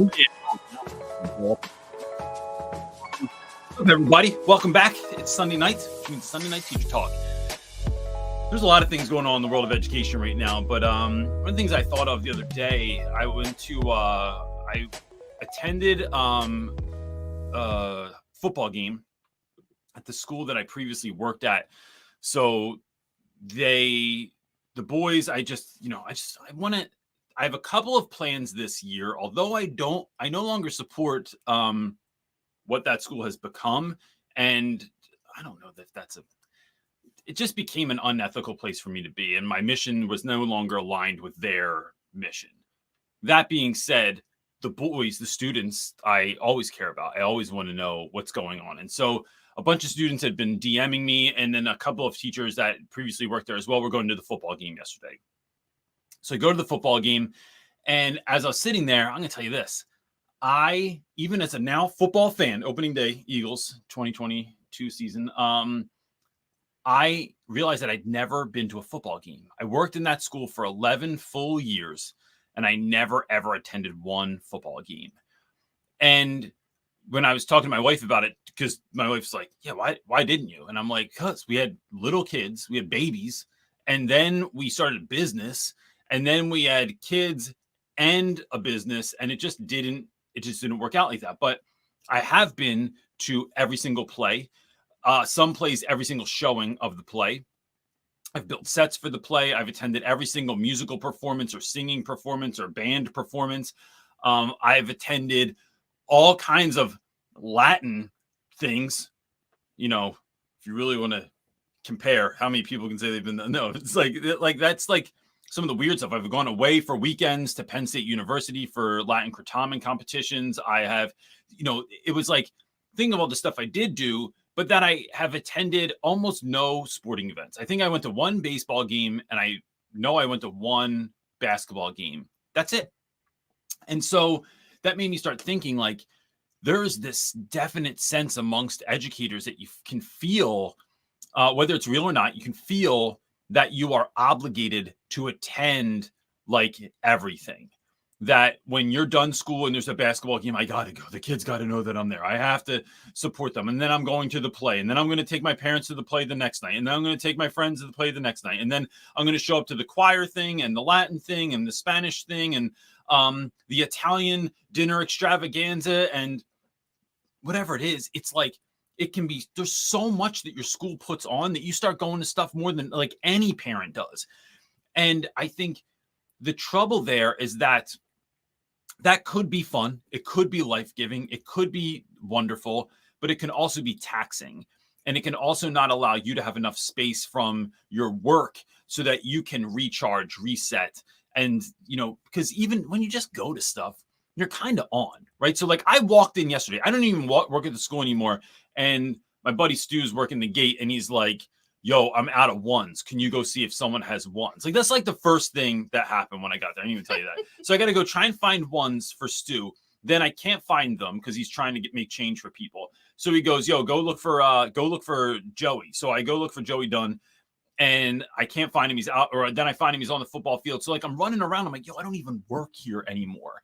What's up, everybody? Welcome back. It's Sunday night, which means Sunday Night Teacher Talk. There's a lot of things going on in the world of education right now, but one of the things I thought of the other day, I went to, I attended a football game at the school that I previously worked at. So the boys, I have a couple of plans this year, although I no longer support what that school has become. And I don't know that it just became an unethical place for me to be. And my mission was no longer aligned with their mission. That being said, the boys, the students, I always care about. I always want to know what's going on. And so a bunch of students had been DMing me, and then a couple of teachers that previously worked there as well were going to the football game yesterday. So I go to the football game, and as I was sitting there, I'm going to tell you this. Even as a now football fan, opening day, Eagles 2022 season, I realized that I'd never been to a football game. I worked in that school for 11 full years, and I never, ever attended one football game. And when I was talking to my wife about it, because my wife's like, yeah, why didn't you? And I'm like, because we had little kids, we had babies, and then we started a business, and then we had kids and a business, and it just didn't work out like that. But I have been to every single play. Some plays, every single showing of the play. I've built sets for the play. I've attended every single musical performance or singing performance or band performance. I've attended all kinds of Latin things. You know, if you really want to compare how many people can say they've been, no, it's like that's like some of the weird stuff. I've gone away for weekends to Penn State University for Latin Cretamen competitions. I have, it was like, think of all the stuff I did do, but that I have attended almost no sporting events. I think I went to one baseball game, and I know I went to one basketball game. That's it. And so that made me start thinking, like, there's this definite sense amongst educators that you can feel, whether it's real or not, you can feel that you are obligated to attend like everything. That when you're done school and there's a basketball game, I got to go. The kids got to know that I'm there. I have to support them. And then I'm going to the play. And then I'm going to take my parents to the play the next night. And then I'm going to take my friends to the play the next night. And then I'm going to show up to the choir thing and the Latin thing and the Spanish thing and the Italian dinner extravaganza and whatever it is. It's like, it can be, there's so much that your school puts on that you start going to stuff more than like any parent does. And I think the trouble there is that could be fun. It could be life-giving. It could be wonderful, but it can also be taxing. And it can also not allow you to have enough space from your work so that you can recharge, reset. And, because even when you just go to stuff, you're kind of on, right? So like I walked in yesterday. I don't even work at the school anymore. And my buddy Stu's working the gate, and he's like, yo, I'm out of ones. Can you go see if someone has ones? Like, that's like the first thing that happened when I got there. I didn't even tell you that. So I got to go try and find ones for Stu. Then I can't find them because he's trying to make change for people. So he goes, yo, go look for Joey. So I go look for Joey Dunn, and I can't find him. He's out. Or then I find him. He's on the football field. So like I'm running around. I'm like, yo, I don't even work here anymore.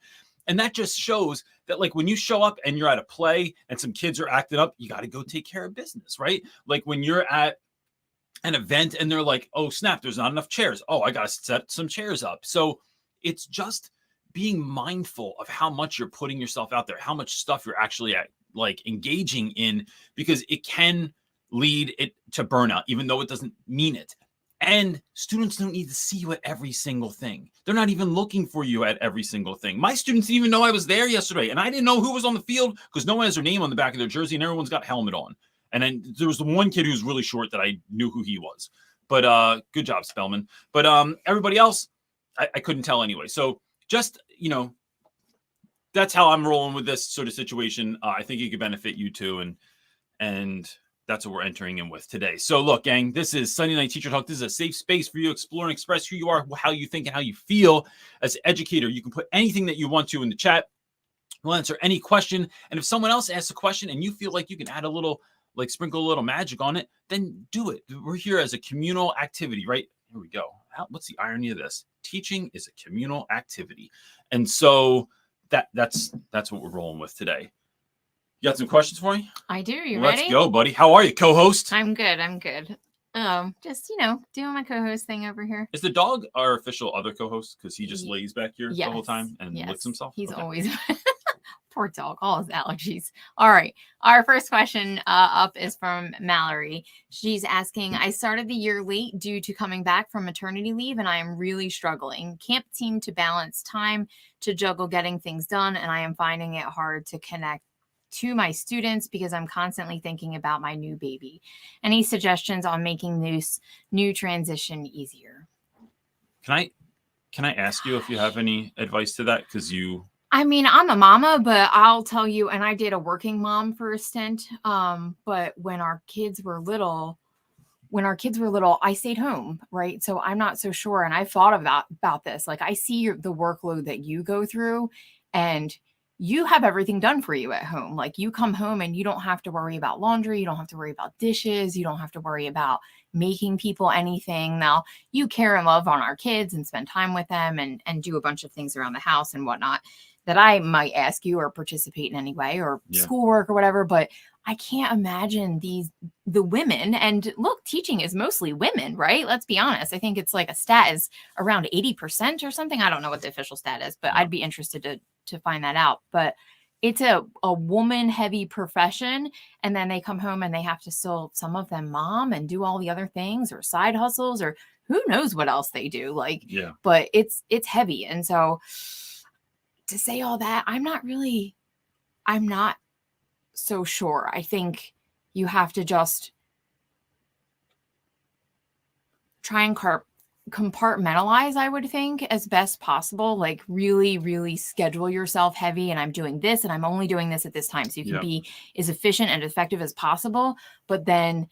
And that just shows that, like, when you show up and you're at a play and some kids are acting up, you got to go take care of business, right? Like when you're at an event and they're like, oh, snap, there's not enough chairs. Oh, I got to set some chairs up. So it's just being mindful of how much you're putting yourself out there, how much stuff you're actually engaging in, because it can lead it to burnout, even though it doesn't mean it. And students don't need to see you at every single thing. They're not even looking for you at every single thing. My students didn't even know I was there yesterday, and I didn't know who was on the field because no one has their name on the back of their jersey, and everyone's got a helmet on. And then there was the one kid who was really short that I knew who he was. But good job, Spellman. But everybody else, I couldn't tell anyway. So just, that's how I'm rolling with this sort of situation. I think it could benefit you too. And that's what we're entering in with today. So look, gang, this is Sunday Night Teacher Talk. This is a safe space for you to explore and express who you are, how you think, and how you feel as an educator. You can put anything that you want to in the chat. We'll answer any question. And if someone else asks a question and you feel like you can add a little, like sprinkle a little magic on it, then do it. We're here as a communal activity, right? Here we go. What's the irony of this? Teaching is a communal activity. And so that's what we're rolling with today. You got some questions for me? I do. You Let's ready? go, buddy. How are you, co-host? I'm good. Just doing my co-host thing over here. Is the dog our official other co-host? Because he just lays back here the whole time and licks himself? He's always... Poor dog, all his allergies. All right. Our first question up is from Mallory. She's asking, I started the year late due to coming back from maternity leave, and I am really struggling. Can't seem to balance time to juggle getting things done, and I am finding it hard to connect to my students because I'm constantly thinking about my new baby. Any suggestions on making this new transition easier? Can I ask you if you have any advice to that? Because I mean, I'm a mama, but I'll tell you, and I did a working mom for a stint. But when our kids were little, I stayed home, right? So I'm not so sure. And I've thought about this. Like, I see the workload that you go through, and you have everything done for you at home. Like, you come home and you don't have to worry about laundry. You don't have to worry about dishes. You don't have to worry about making people anything. Now, you care and love on our kids and spend time with them and do a bunch of things around the house and whatnot that I might ask you or participate in any way, or schoolwork or whatever. But I can't imagine the women, and look, teaching is mostly women, right? Let's be honest. I think it's like a stat is around 80% or something. I don't know what the official stat is, but I'd be interested to find that out. But it's a woman heavy profession. And then they come home and they have to still, some of them mom and do all the other things or side hustles or who knows what else they do. But it's heavy. And so to say all that, I'm not so sure. I think you have to just try and compartmentalize, I would think, as best possible. Like, really, really schedule yourself heavy. And I'm doing this and I'm only doing this at this time. So you can be as efficient and effective as possible. But then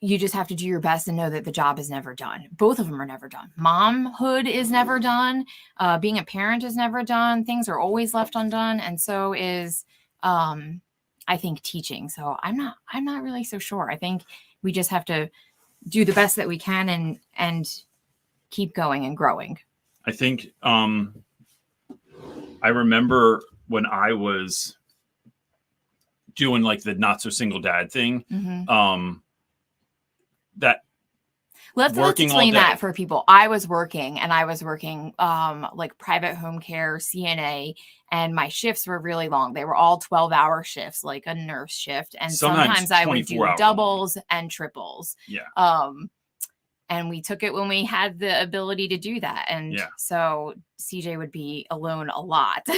you just have to do your best and know that the job is never done. Both of them are never done. Momhood is never done. Being a parent is never done. Things are always left undone. And so is, I think, teaching. So I'm not really so sure. I think we just have to do the best that we can and keep going and growing. I think, I remember when I was doing like the not so single dad thing, Let's explain that for people. I was working like private home care, CNA, and my shifts were really long. They were all 12-hour shifts, like a nurse shift. And sometimes I would do doubles and triples. Yeah. And we took it when we had the ability to do that. And so CJ would be alone a lot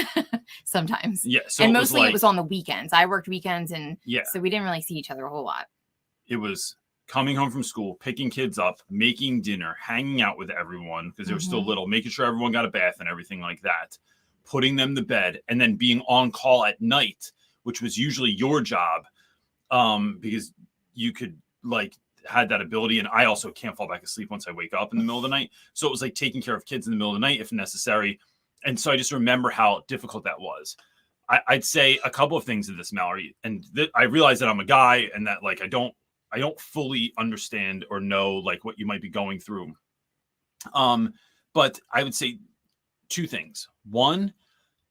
sometimes. Yeah. So and mostly it was on the weekends. I worked weekends, and so we didn't really see each other a whole lot. It was coming home from school, picking kids up, making dinner, hanging out with everyone because they were still little, making sure everyone got a bath and everything like that, putting them to bed, and then being on call at night, which was usually your job, because you could had that ability. And I also can't fall back asleep once I wake up in the middle of the night. So it was like taking care of kids in the middle of the night if necessary. And so I just remember how difficult that was. I'd say a couple of things to this, Mallory, and I realize that I'm a guy and that I don't fully understand or know what you might be going through. But I would say two things. One,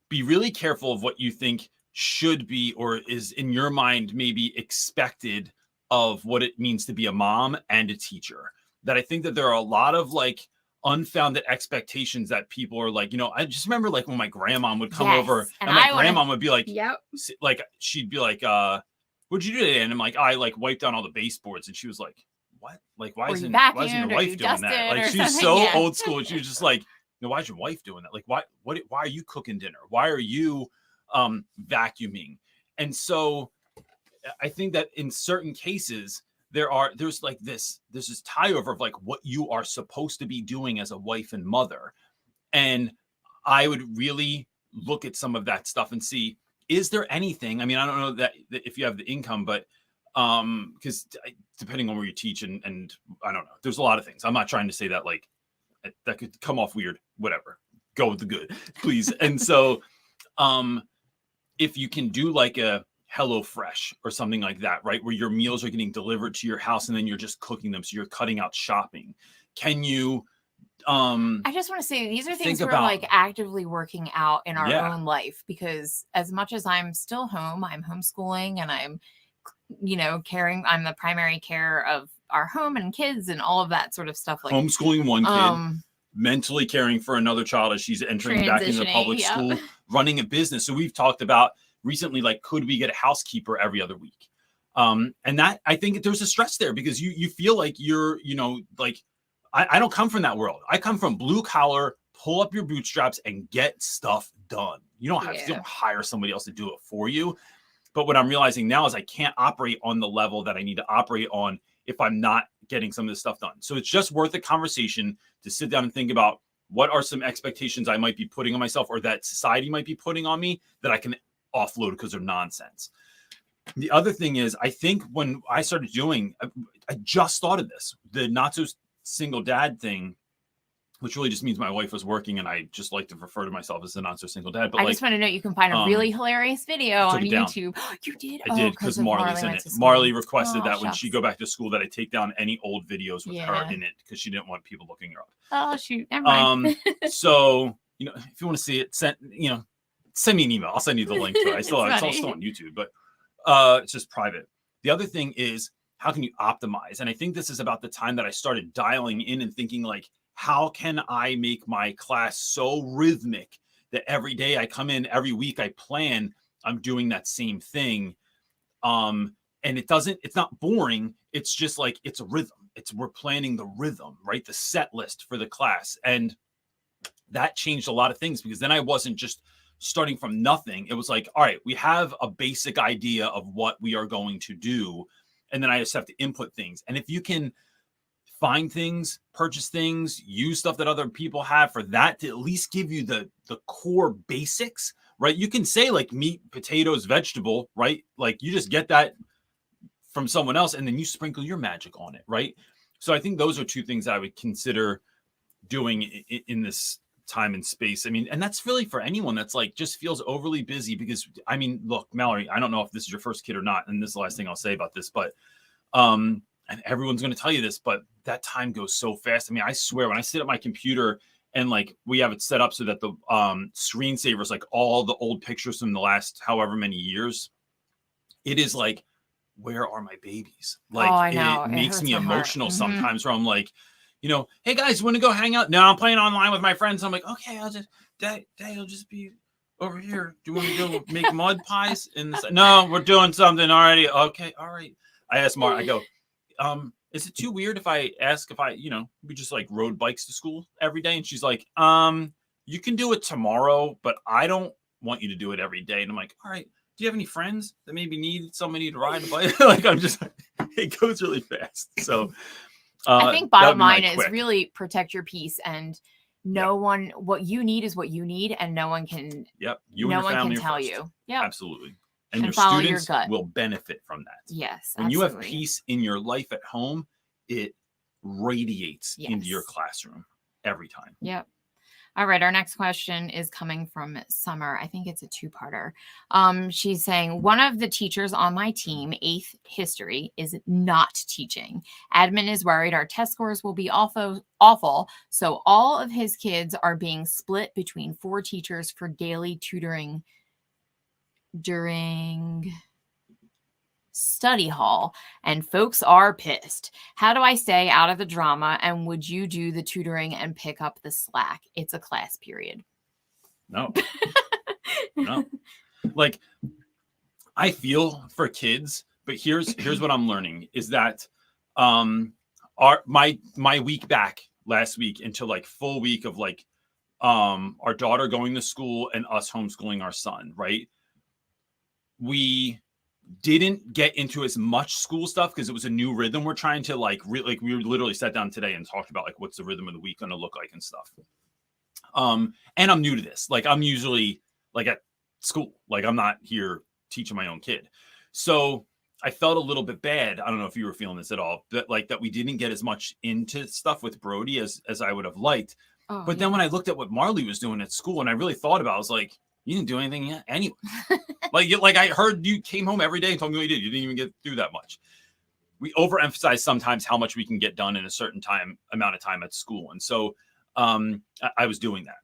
be really careful of what you think should be or is in your mind maybe expected of what it means to be a mom and a teacher. That I think that there are a lot of unfounded expectations that people are I just remember when my grandma would come over and my grandma would be she'd be what'd you do today? And I'm I wiped down all the baseboards. And she was like, what? Why isn't your wife doing that? She's so old school. And she was just why is your wife doing that? Why are you cooking dinner? Why are you vacuuming? And so I think that in certain cases there's this tie over of what you are supposed to be doing as a wife and mother. And I would really look at some of that stuff and see, is there anything? I mean, I don't know that if you have the income, but because depending on where you teach and I don't know, there's a lot of things. I'm not trying to say that that could come off weird, whatever, go with the good, please. And so if you can do a HelloFresh or something like that, right? Where your meals are getting delivered to your house and then you're just cooking them. So you're cutting out shopping. Can you I just want to say these are things we're like actively working out in our own life, because as much as I'm still home, I'm homeschooling and I'm, I'm the primary care of our home and kids and all of that sort of stuff. Like homeschooling one kid, mentally caring for another child as she's entering back into the public school, running a business. So we've talked about recently, like, could we get a housekeeper every other week? And that, I think there's a stress there because you feel like you're, like, I don't come from that world. I come from blue collar, pull up your bootstraps and get stuff done. You don't have to hire somebody else to do it for you. But what I'm realizing now is I can't operate on the level that I need to operate on if I'm not getting some of this stuff done. So it's just worth a conversation to sit down and think about what are some expectations I might be putting on myself or that society might be putting on me that I can offload because they're nonsense. The other thing is, I think when I started doing, I just thought of this, the not so single dad thing, which really just means my wife was working and I just like to refer to myself as the not so single dad. But I just want to know, you can find a really hilarious video on YouTube. You did? I did, because Marley's in it. Marley requested that when she go back to school that I take down any old videos with her in it because she didn't want people looking her up. Oh, shoot. Never mind. So, if you want to see it, send me an email. I'll send you the link to it. It's still on YouTube, but it's just private. The other thing is, how can you optimize? And I think this is about the time that I started dialing in and thinking, like, how can I make my class so rhythmic that every day I come in, every week I plan, I'm doing that same thing. And it's not boring. It's just like, it's a rhythm. We're planning the rhythm, right? The set list for the class. And that changed a lot of things, because then I wasn't just starting from nothing. It was like, all right, we have a basic idea of what we are going to do. And then I just have to input things. And if you can find things, purchase things, use stuff that other people have for that to at least give you the core basics, right? You can say like meat, potatoes, vegetable, right? Like you just get that from someone else and then you sprinkle your magic on it, right? So I think those are two things I would consider doing in this time and space. I mean, and that's really for anyone that's like just feels overly busy, because I mean, look, Mallory, I don't know if this is your first kid or not, and this is the last thing I'll say about this, but and everyone's going to tell you this, but that time goes so fast. I mean, I swear when I sit at my computer and like we have it set up so that the screensaver is like all the old pictures from the last however many years, it is like, where are my babies? Like it makes me emotional sometimes, where I'm like, hey guys, want to go hang out? No, I'm playing online with my friends. I'm like, okay, I'll just be over here. Do you want to go make mud pies? No, we're doing something already. Okay, all right. I asked Mark, I go, is it too weird if I ask if we just like rode bikes to school every day? And she's like, you can do it tomorrow, but I don't want you to do it every day. And I'm like, all right, do you have any friends that maybe need somebody to ride a bike? Like, it goes really fast. So I think bottom line is really protect your peace, and what you need is what you need, and no one can tell you. Yeah, absolutely. And your students will benefit from that. Yes. When you have peace in your life at home, it radiates into your classroom every time. Yep. All right. Our next question is coming from Summer. I think it's a two-parter. She's saying, one of the teachers on my team, 8th history, is not teaching. Admin is worried our test scores will be awful. So all of his kids are being split between 4 teachers for daily tutoring during study hall, and folks are pissed. How do I stay out of the drama, and would you do the tutoring and pick up the slack? It's a class period. No. Like, I feel for kids, but here's what I'm learning is that my week back last week into like full week of like our daughter going to school and us homeschooling our son, right? We didn't get into as much school stuff because it was a new rhythm. We're trying to we literally sat down today and talked about like what's the rhythm of the week going to look like and stuff. And I'm new to this. Like I'm usually like at school, like I'm not here teaching my own kid. So I felt a little bit bad. I don't know if you were feeling this at all, but like that we didn't get as much into stuff with Brody as I would have liked. But then when I looked at what Marley was doing at school and I really thought about it, I was like, you didn't do anything yet anyway. like I heard you came home every day and told me what you did. You didn't even get through that much. We overemphasize sometimes how much we can get done in a certain amount of time at school. And so I was doing that.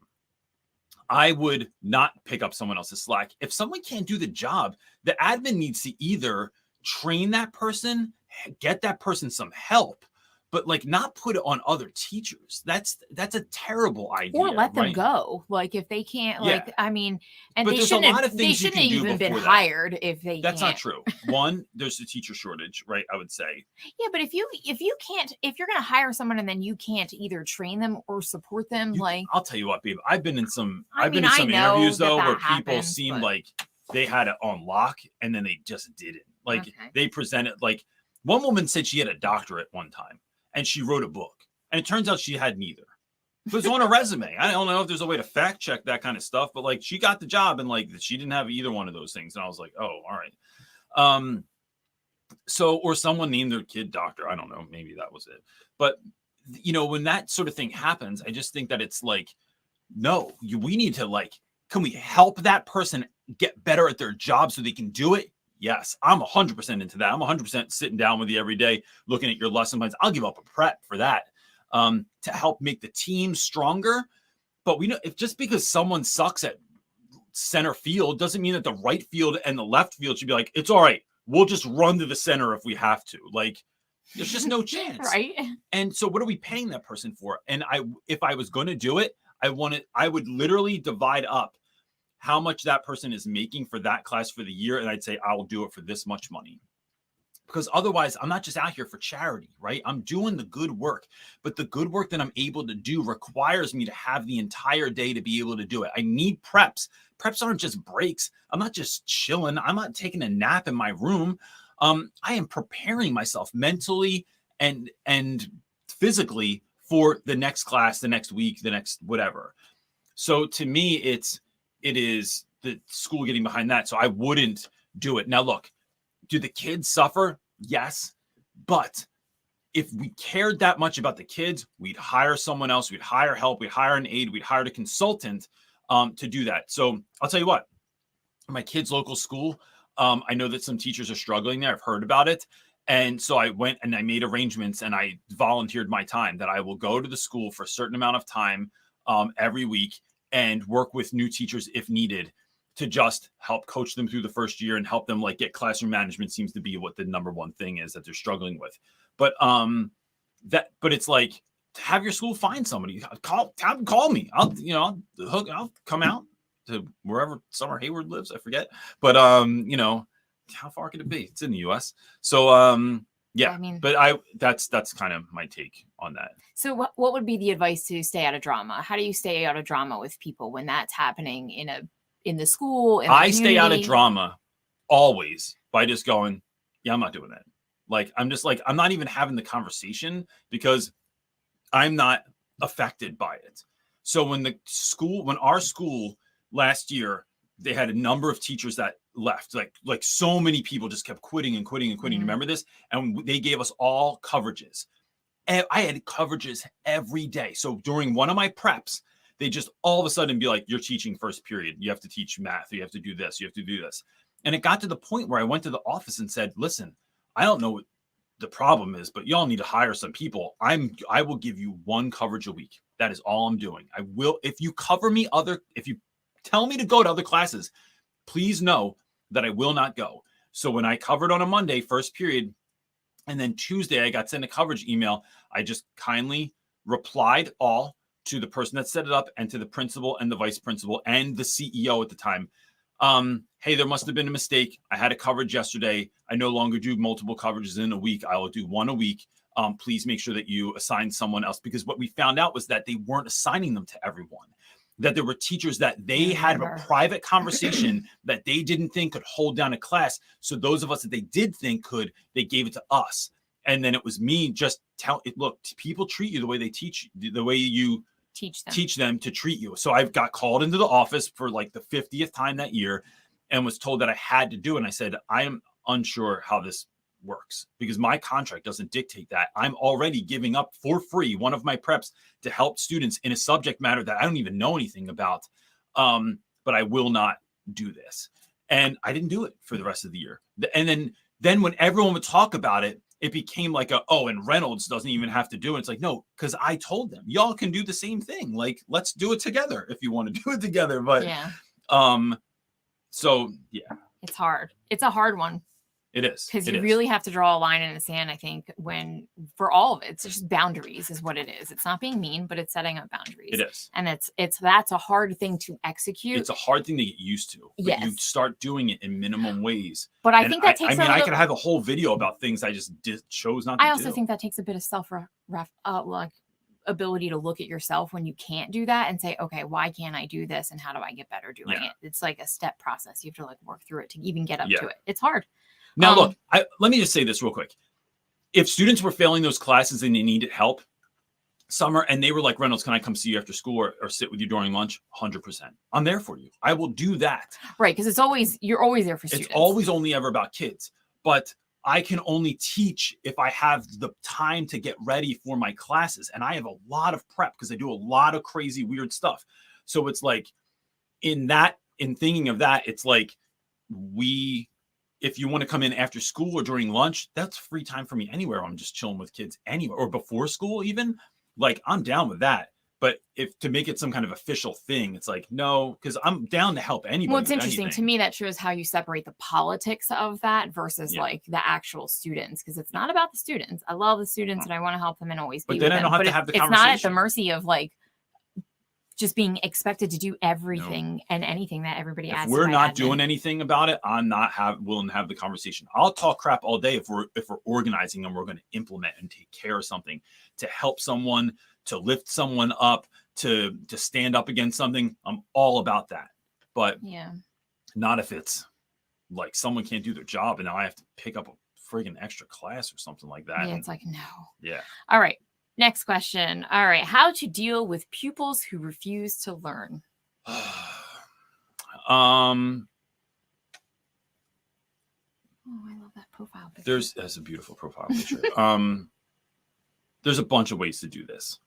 I would not pick up someone else's slack. If someone can't do the job, the admin needs to either train that person, get that person some help, but like not put it on other teachers. That's a terrible idea. Or let them right? go. Like if they can't, Yeah. like, I mean, and But they there's a shouldn't lot have, of they things you shouldn't can do even been before that. hired if they That's can't. not true. One, there's a teacher shortage, right? I would say. Yeah, but if you can't, if you're going to hire someone and then you can't either train them or support them, like, I'll tell you what, babe. I've been in some I mean, I know interviews though that where that people happens, seem but- like they had it on lock and then they just didn't. Like Okay. they presented, like one woman said she had a doctorate one time and she wrote a book, and it turns out she had neither. It was on a resume. I don't know if there's a way to fact check that kind of stuff, but like she got the job and like she didn't have either one of those things, and I was like, oh, all right. So, or someone named their kid doctor. I don't know. Maybe that was it. But, you know, when that sort of thing happens, I just think that it's like, no, we need to like, can we help that person get better at their job so they can do it? Yes, I'm 100% into that. I'm 100% sitting down with you every day, looking at your lesson plans. I'll give up a prep for that to help make the team stronger. But we know if just because someone sucks at center field doesn't mean that the right field and the left field should be like, it's all right. We'll just run to the center if we have to. Like, there's just no chance. Right. And so what are we paying that person for? And if I was going to do it, I would literally divide up how much that person is making for that class for the year. And I'd say, I'll do it for this much money. Because otherwise, I'm not just out here for charity, right? I'm doing the good work, but the good work that I'm able to do requires me to have the entire day to be able to do it. I need preps. Preps aren't just breaks. I'm not just chilling. I'm not taking a nap in my room. I am preparing myself mentally and physically for the next class, the next week, the next whatever. So to me, it is the school getting behind that. So I wouldn't do it. Now, look, do the kids suffer? Yes. But if we cared that much about the kids, we'd hire someone else. We'd hire help. We'd hire an aide. We'd hire a consultant to do that. So I'll tell you what, my kids' local school, I know that some teachers are struggling there. I've heard about it. And so I went and I made arrangements and I volunteered my time that I will go to the school for a certain amount of time every week and work with new teachers if needed to just help coach them through the first year and help them like get classroom management seems to be what the number one thing is that they're struggling with. But but it's like, have your school find somebody, call me. I'll come out to wherever Summer Hayward lives. I forget, but how far could it be? It's in the US. So yeah, I mean, but that's kind of my take on that. So what would be the advice to stay out of drama? How do you stay out of drama with people when that's happening in the school? I stay out of drama always by just going, yeah, I'm not doing that. Like, I'm just like, I'm not even having the conversation because I'm not affected by it. So when our school last year, they had a number of teachers that left, like so many people just kept quitting and quitting and quitting. Mm-hmm. Remember this? And they gave us all coverages. And I had coverages every day. So during one of my preps, they just all of a sudden be like, you're teaching first period. You have to teach math. You have to do this. You have to do this. And it got to the point where I went to the office and said, listen, I don't know what the problem is, but y'all need to hire some people. I will give you one coverage a week. That is all I'm doing. I will, if you tell me to go to other classes, please know that I will not go. So when I covered on a Monday, first period, and then Tuesday, I got sent a coverage email. I just kindly replied all to the person that set it up and to the principal and the vice principal and the CEO at the time. Hey, there must have been a mistake. I had a coverage yesterday. I no longer do multiple coverages in a week. I will do one a week. Please make sure that you assign someone else, because what we found out was that they weren't assigning them to everyone, that there were teachers that they had a private conversation that they didn't think could hold down a class. So those of us that they did think could, they gave it to us. And then it was me just look, people treat you the way they teach, the way you teach them to treat you. So I got called into the office for like the 50th time that year and was told that I had to do it. And I said, I am unsure how this works because my contract doesn't dictate that. I'm already giving up for free one of my preps to help students in a subject matter that I don't even know anything about. But I will not do this. And I didn't do it for the rest of the year. And then when everyone would talk about it, it became like and Reynolds doesn't even have to do it. It's like, no, because I told them y'all can do the same thing. Like, let's do it together if you want to do it together. But so yeah, it's hard. It's a hard one. It is. Because you really have to draw a line in the sand, I think, for all of it. It's just boundaries is what it is. It's not being mean, but it's setting up boundaries. It is. And that's a hard thing to execute. It's a hard thing to get used to. Yes. You start doing it in minimum ways. But I think that takes I could have a whole video about things I just chose not to do. I also think that takes a bit of ability to look at yourself when you can't do that and say, okay, why can't I do this? And how do I get better doing it? It's like a step process. You have to like work through it to even get up to it. It's hard. Now, look, let me just say this real quick. If students were failing those classes and they needed help, Summer, and they were like, Reynolds, can I come see you after school or sit with you during lunch? 100%. I'm there for you. I will do that. Right, because you're always there for students. It's always only ever about kids. But I can only teach if I have the time to get ready for my classes. And I have a lot of prep because I do a lot of crazy, weird stuff. So it's like, in thinking of that, it's like if you want to come in after school or during lunch, that's free time for me anywhere. I'm just chilling with kids anywhere, or before school even. Like, I'm down with that. But if to make it some kind of official thing, it's like, no, because I'm down to help anybody. Well, it's interesting to me. That shows how you separate the politics of that versus like the actual students, because it's not about the students. I love the students and I want to help them and always be with them. But then I don't have to have the conversation. It's not at the mercy of like just being expected to do everything and anything that everybody asks. If we're not doing anything about it, I'm not willing to have the conversation. I'll talk crap all day if we're organizing and we're going to implement and take care of something to help someone, to lift someone up, to stand up against something. I'm all about that. But not if it's like someone can't do their job and now I have to pick up a friggin' extra class or something like that. Yeah, it's like, no. Yeah. All right. Next question. All right. How to deal with pupils who refuse to learn? Oh, I love that profile picture. That's a beautiful profile picture. There's a bunch of ways to do this.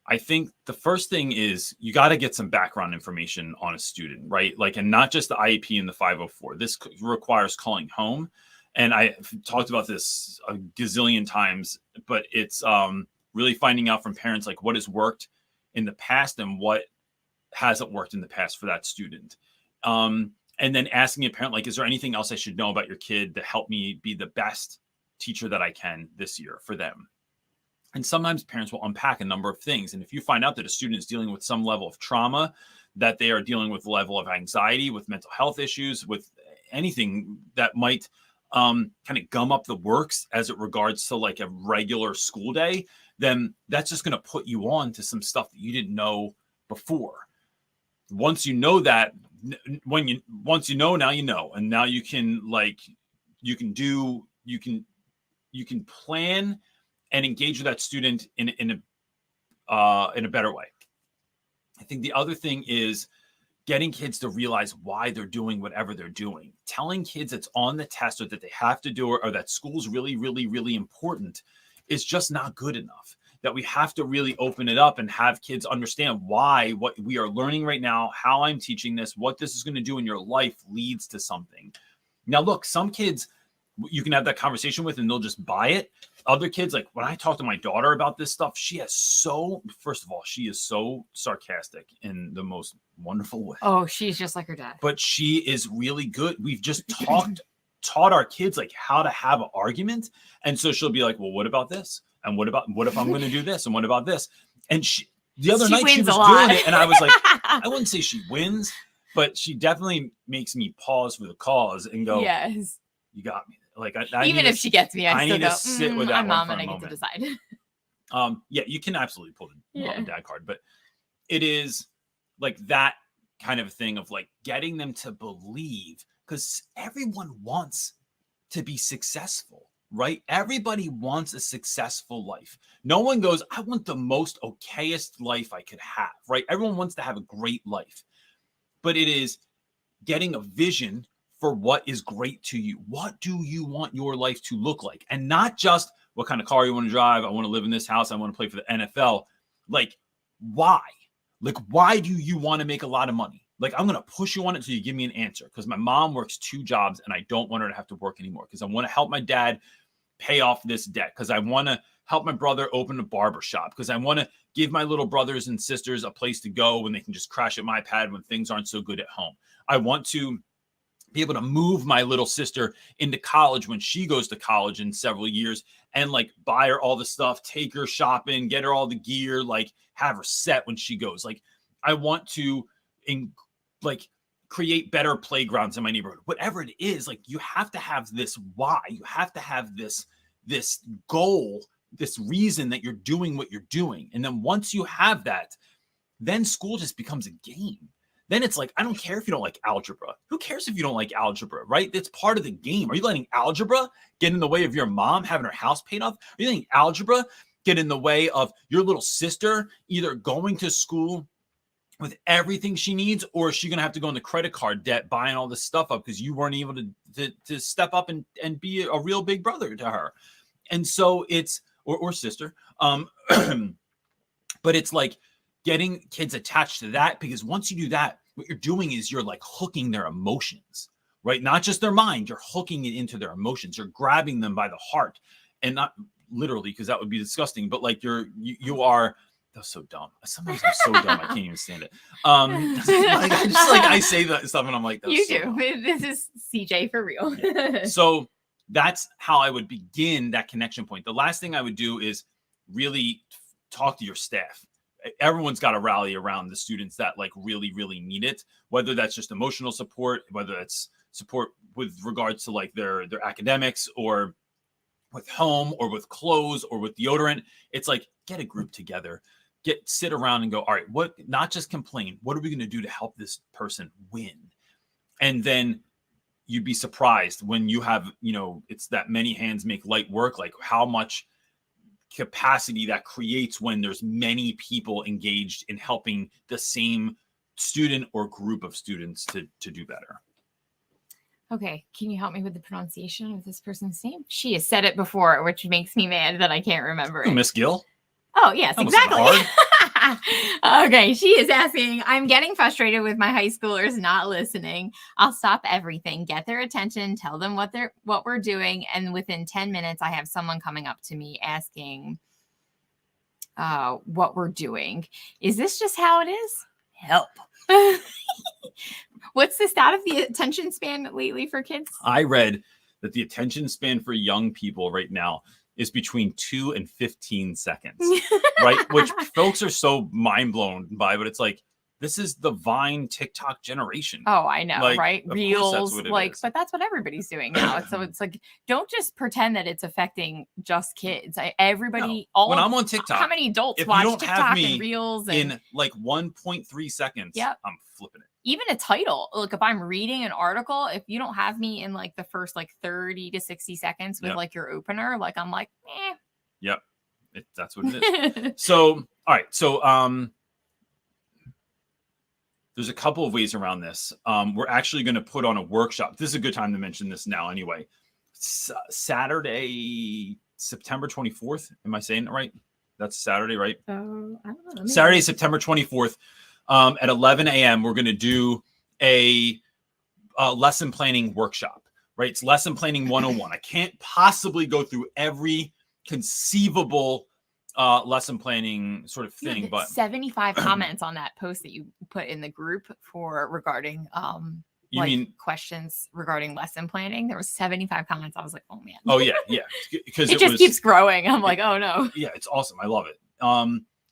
I think the first thing is you got to get some background information on a student, right? Like, and not just the IEP and the 504. This requires calling home. And I've talked about this a gazillion times, but it's really finding out from parents, like what has worked in the past and what hasn't worked in the past for that student. And then asking a parent, like, is there anything else I should know about your kid to help me be the best teacher that I can this year for them? And sometimes parents will unpack a number of things. And if you find out that a student is dealing with some level of trauma, that they are dealing with a level of anxiety, with mental health issues, with anything that might kind of gum up the works as it regards to like a regular school day, then that's just going to put you on to some stuff that you didn't know before. Once you know that, once you know, now you know. And now you can plan and engage with that student in a better way. I think the other thing is getting kids to realize why they're doing whatever they're doing. Telling kids it's on the test or that they have to do it or that school's really, really, really important is just not good enough. That we have to really open it up and have kids understand why what we are learning right now, how I'm teaching this, what this is going to do in your life leads to something. Now, look, some kids you can have that conversation with and they'll just buy it. Other kids, like when I talk to my daughter about this stuff, first of all, she is so sarcastic in the most wonderful way. Oh, she's just like her dad. But she is really good. We've just taught our kids like how to have an argument. And so she'll be like, well, what about this? And what if I'm going to do this? And what about this? And the other night she was doing it and I was like, I wouldn't say she wins, but she definitely makes me pause for the cause and go, yes, you got me. Like even if she gets me, I still go, sit with that I'm mom and I get to decide. Yeah, you can absolutely pull the mom and dad card, but it is like that kind of thing of like getting them to believe, because everyone wants to be successful, right? Everybody wants a successful life. No one goes, I want the most okayest life I could have, right? Everyone wants to have a great life, but it is getting a vision for what is great to you. What do you want your life to look like? And not just what kind of car you want to drive. I want to live in this house. I want to play for the NFL. Like, why? Like, why do you want to make a lot of money? Like, I'm going to push you on it until you give me an answer, because my mom works 2 jobs and I don't want her to have to work anymore, because I want to help my dad pay off this debt, because I want to help my brother open a barber shop, because I want to give my little brothers and sisters a place to go when they can just crash at my pad when things aren't so good at home. I want to be able to move my little sister into college when she goes to college in several years, and like buy her all the stuff, take her shopping, get her all the gear, like have her set when she goes. Like I want to create better playgrounds in my neighborhood. Whatever it is, like you have to have this why. You have to have this goal, this reason that you're doing what you're doing. And then once you have that, then school just becomes a game. Then it's like, I don't care if you don't like algebra. Who cares if you don't like algebra, right? It's part of the game. Are you letting algebra get in the way of your mom having her house paid off? Are you letting algebra get in the way of your little sister either going to school with everything she needs, or is she going to have to go into credit card debt buying all this stuff up because you weren't able to step up and be a real big brother to her? And so it's, or sister. But it's like, getting kids attached to that, because once you do that, what you're doing is you're like hooking their emotions, right? Not just their mind, you're hooking it into their emotions. You're grabbing them by the heart, and not literally, because that would be disgusting, but like you are, that's so dumb. Sometimes I'm so dumb, I can't even stand it. I say that stuff and I'm like, that's you so do. dumb. This is CJ for real. So that's how I would begin that connection point. The last thing I would do is really talk to your staff. Everyone's got to rally around the students that like really, really need it, whether that's just emotional support, whether that's support with regards to like their academics, or with home, or with clothes, or with deodorant. It's like, get a group together, sit around and go, all right, what, not just complain. What are we going to do to help this person win? And then you'd be surprised when you have, it's that many hands make light work, like how much capacity that creates when there's many people engaged in helping the same student or group of students to do better. Okay, can you help me with the pronunciation of this person's name? She has said it before, which makes me mad that I can't remember it. Miss Gill? Oh, yes, that wasn't exactly. hard. Okay, she is asking, I'm getting frustrated with my high schoolers not listening. I'll stop everything, get their attention, tell them what we're doing, and within 10 minutes, I have someone coming up to me asking what we're doing. Is this just how it is? Help. What's the stat of the attention span lately for kids? I read that the attention span for young people right now is between 2 and 15 seconds, right? Which folks are so mind blown by, but it's like, this is the Vine TikTok generation. Oh, I know, like, right? Reels, is. But that's what everybody's doing now. So it's like, don't just pretend that it's affecting just kids. Everybody, no. When I'm on TikTok, how many adults watch TikTok and Reels? In like 1.3 seconds, yep. I'm flipping it. Even a title, look, if I'm reading an article, if you don't have me in like the first like 30 to 60 seconds with like your opener, like I'm like, eh. Yep. That's what it is. So, all right. So, there's a couple of ways around this. We're actually going to put on a workshop. This is a good time to mention this now anyway. Saturday, September 24th. Am I saying it right? That's Saturday, right? I don't know. Saturday, September 24th. At 11 a.m., we're going to do a lesson planning workshop, right? It's lesson planning 101. I can't possibly go through every conceivable lesson planning sort of thing, but 75 comments on that post that you put in the group regarding you mean questions regarding lesson planning. There was 75 comments. I was like, oh man. Oh yeah, because it just keeps growing. I'm like, oh no. Yeah, it's awesome. I love it.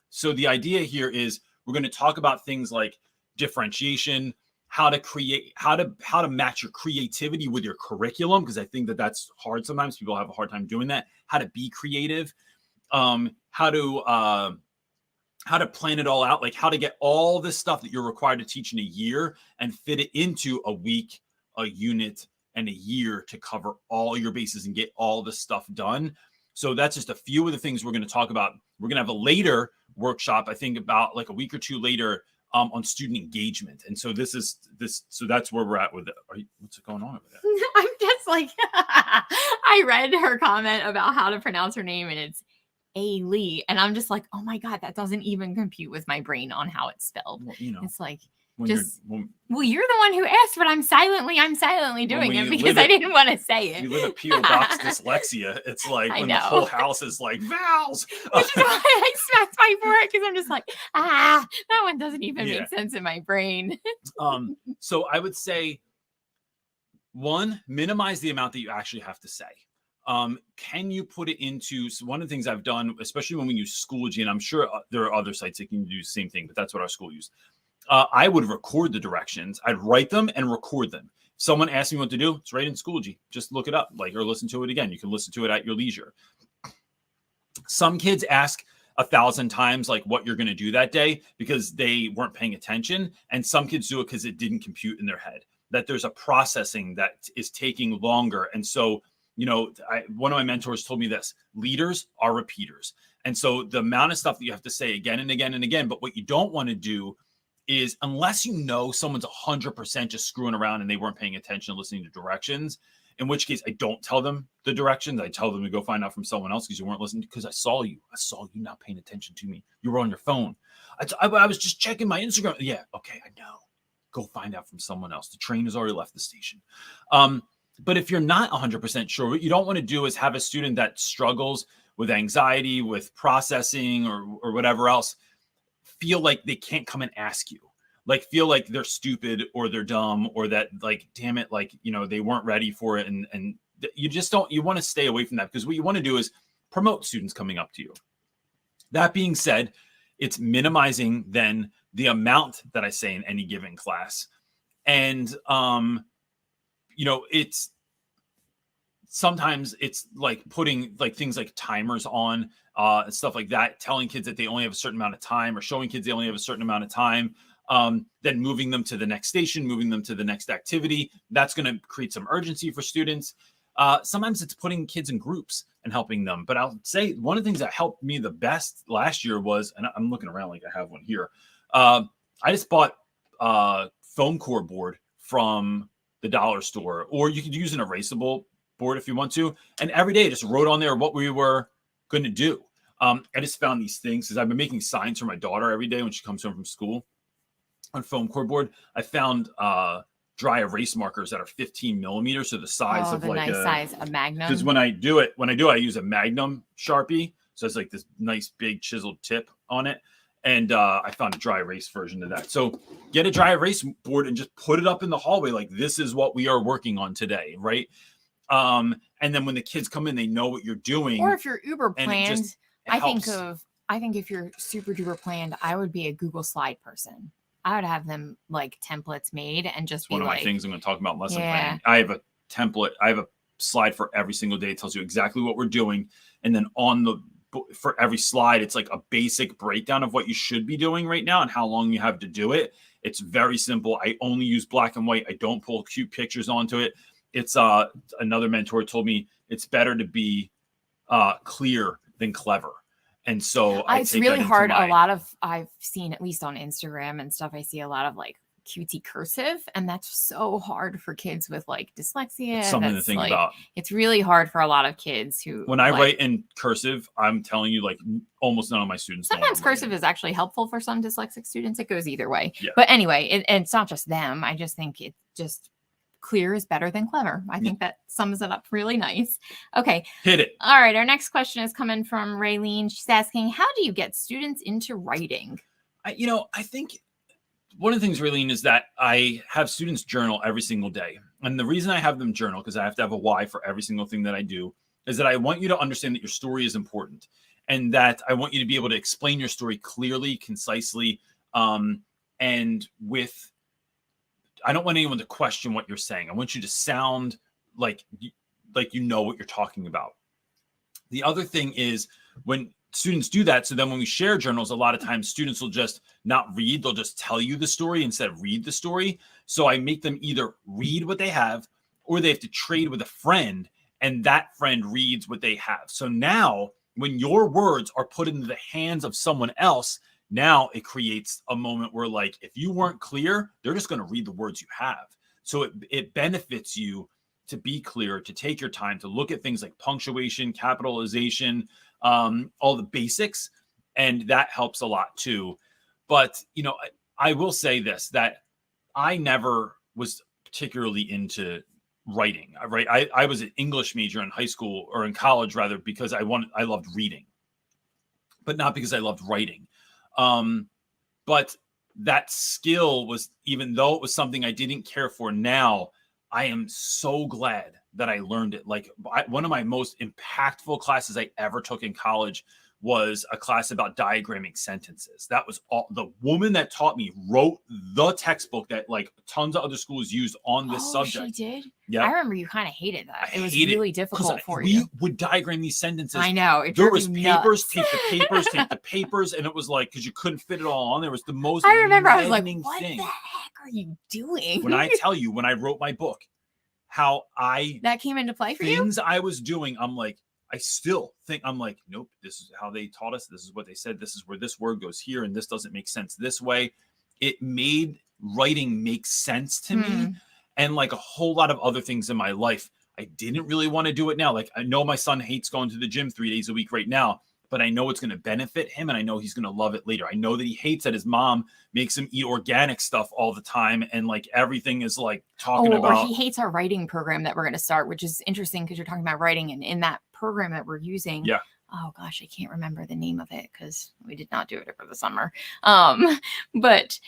So the idea here is we're going to talk about things like differentiation, how to match your creativity with your curriculum, because I think that's hard sometimes. People have a hard time doing that. How to be creative, how to plan it all out, like how to get all this stuff that you're required to teach in a year and fit it into a week, a unit, and a year to cover all your bases and get all this stuff done. So that's just a few of the things we're going to talk about. We're going to have a later workshop, I think about like a week or two later, on student engagement. And so so that's where we're at with it. What's going on over there? I'm just like, I read her comment about how to pronounce her name, and it's A-Lee. And I'm just like, oh my God, that doesn't even compute with my brain on how it's spelled. Well, it's like When Just, when, well, you're the one who asked, but I'm silently doing it because I didn't want to say it. You live a P.O. Box dyslexia. It's like I when know. the whole house is like vowels. Which is why I smacked my forehead because I'm just like, that one doesn't even make sense in my brain. So I would say, one, minimize the amount that you actually have to say. Can you put it into, so one of the things I've done, especially when we use Schoology, and I'm sure there are other sites that can do the same thing, but that's what our school used. I would record the directions. I'd write them and record them. If someone asks me what to do, it's right in Schoology. Just look it up, or listen to it again. You can listen to it at your leisure. Some kids ask 1,000 times what you're going to do that day because they weren't paying attention. And some kids do it because it didn't compute in their head, that there's a processing that is taking longer. And so, one of my mentors told me this: leaders are repeaters. And so the amount of stuff that you have to say again and again and again, but what you don't want to do is, unless someone's 100% just screwing around and they weren't paying attention, listening to directions, in which case I don't tell them the directions. I tell them to go find out from someone else because you weren't listening, because I saw you not paying attention to me. You were on your phone. I was just checking my Instagram. Yeah. Okay. I know. Go find out from someone else. The train has already left the station. But if you're not 100% sure, what you don't want to do is have a student that struggles with anxiety, with processing, or whatever else, feel like they can't come and ask you, feel like they're stupid or they're dumb, or that damn it, they weren't ready for it. And you just don't, you want to stay away from that, because what you want to do is promote students coming up to you. That being said, it's minimizing then the amount that I say in any given class. And, it's sometimes it's putting things like timers on, and stuff like that, telling kids that they only have a certain amount of time, or showing kids they only have a certain amount of time, then moving them to the next station, moving them to the next activity. That's going to create some urgency for students. Sometimes it's putting kids in groups and helping them. But I'll say one of the things that helped me the best last year was, and I'm looking around like I have one here, I just bought a foam core board from the dollar store, or you could use an erasable board if you want to. And every day I just wrote on there what we were going to do. I just found these things because I've been making signs for my daughter every day when she comes home from school on foam core board. I found dry erase markers that are 15 millimeters, so the size of size, a Magnum. Because when I do it, I use a Magnum Sharpie, so it's this nice big chiseled tip on it. And I found a dry erase version of that. So get a dry erase board and just put it up in the hallway. This is what we are working on today, right? And then when the kids come in, they know what you're doing. Or if you're uber planned, I think if you're super duper planned, I would be a Google Slide person. I would have them templates made and just be one of my things I'm going to talk about in lesson planning. I have a template. I have a slide for every single day. It tells you exactly what we're doing. And then for every slide, it's a basic breakdown of what you should be doing right now and how long you have to do it. It's very simple. I only use black and white. I don't pull cute pictures onto it. It's another mentor told me it's better to be clear than clever. And so it's really hard. I've seen, at least on Instagram and stuff, I see a lot of cutesy cursive, and that's so hard for kids with dyslexia. It's something to think about. It's really hard for a lot of kids who, when I write in cursive, I'm telling you, almost none of my students. Sometimes cursive is actually helpful for some dyslexic students. It goes either way. Yeah. But anyway, and it's not just them. I just think it just clear is better than clever. I think that sums it up really nice. Okay. Hit it. All right. Our next question is coming from Raylene. She's asking, how do you get students into writing? I think one of the things, Raylene, is that I have students journal every single day. And the reason I have them journal, because I have to have a why for every single thing that I do, is that I want you to understand that your story is important, and that I want you to be able to explain your story clearly, concisely, and with, I don't want anyone to question what you're saying. I want you to sound like you know what you're talking about. The other thing is, when students do that, so then when we share journals, a lot of times students will just not read. They'll just tell you the story instead of read the story. So I make them either read what they have, or they have to trade with a friend, and that friend reads what they have. So now when your words are put into the hands of someone else, now it creates a moment where, if you weren't clear, they're just going to read the words you have. So it benefits you to be clear, to take your time, to look at things like punctuation, capitalization, all the basics. And that helps a lot too. But, I will say this, that I never was particularly into writing, right? I was an English major in high school, or in college rather, because I loved reading, but not because I loved writing. But that skill was, even though it was something I didn't care for now, I am so glad that I learned it. Like, one of my most impactful classes I ever took in college was a class about diagramming sentences. That was all. The woman that taught me wrote the textbook that like tons of other schools used on this subject. She did? Yeah. I remember you kind of hated that. I It was hated really difficult for you. We would diagram these sentences. I know. It There drove was you papers, nuts. tape the papers, tape the papers, and it was like, because you couldn't fit it all on there. It was the most I remember I was like, maddening what thing. the heck are you doing? When I tell you, when I wrote my book, how that came into play for you? Things I was doing, I'm like, I still think, I'm like, nope, this is how they taught us. This is what they said. This is where this word goes here, and this doesn't make sense this way. It made writing make sense to me. And like a whole lot of other things in my life, I didn't really want to do it now. Like, I know my son hates going to the gym 3 days a week right now, but I know it's going to benefit him, and I know he's going to love it later. I know that he hates that his mom makes him eat organic stuff all the time, and like everything is like talking about. Or he hates our writing program that we're going to start, which is interesting because you're talking about writing, and in that program that we're using. Yeah. Oh gosh, I can't remember the name of it because we did not do it over the summer. But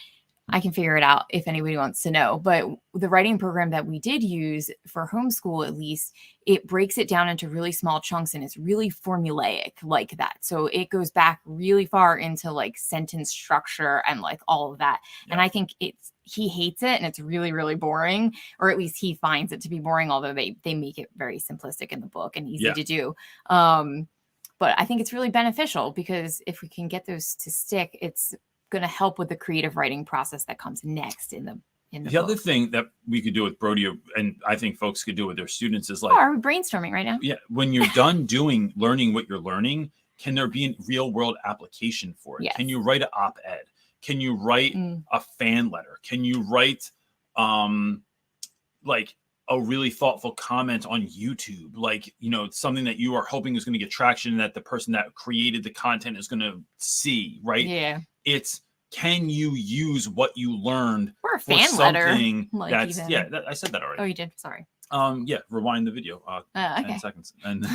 I can figure it out if anybody wants to know. But the writing program that we did use for homeschool, at least, it breaks it down into really small chunks, and it's really formulaic like that. So it goes back really far into like sentence structure and like all of that. Yeah. And I think he hates it, and it's really, really boring, or at least he finds it to be boring, although they make it very simplistic in the book and easy to do. But I think it's really beneficial because if we can get those to stick, it's going to help with the creative writing process that comes next in the book. Other thing that we could do with Brody, and I think folks could do with their students, is like, are we brainstorming right now? Yeah, when you're done learning what you're learning, can there be a real world application for it? Yes. Can you write an op-ed? Can you write a fan letter? Can you write like a really thoughtful comment on YouTube? Like, you know, something that you are hoping is going to get traction, and that the person that created the content is going to see, right? Yeah. It's, can you use what you learned or a fan something letter? That's I said that already. Oh, you did? Sorry. Yeah, rewind the video. Okay. 10 seconds. And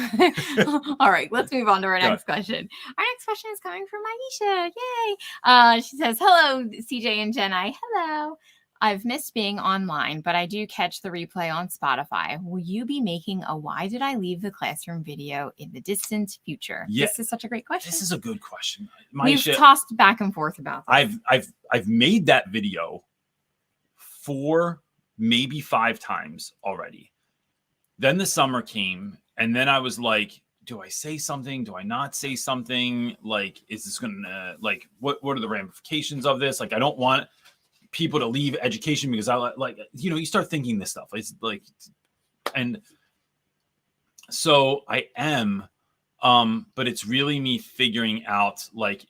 all right, let's move on to our next question. Our next question is coming from Aisha. Yay. She says, hello, CJ and Jenna. Hello. I've missed being online, but I do catch the replay on Spotify. Will you be making a Why Did I Leave the Classroom video in the distant future? Yeah. This is such a great question. This is a good question. We've tossed back and forth about this. I've made that video 4, maybe 5 times already. Then the summer came, and then I was like, do I say something? Do I not say something? Like, is this gonna, like, what are the ramifications of this? Like, I don't want people to leave education because I like, you know, you start thinking this stuff. It's like, and so I am, but it's really me figuring out, like,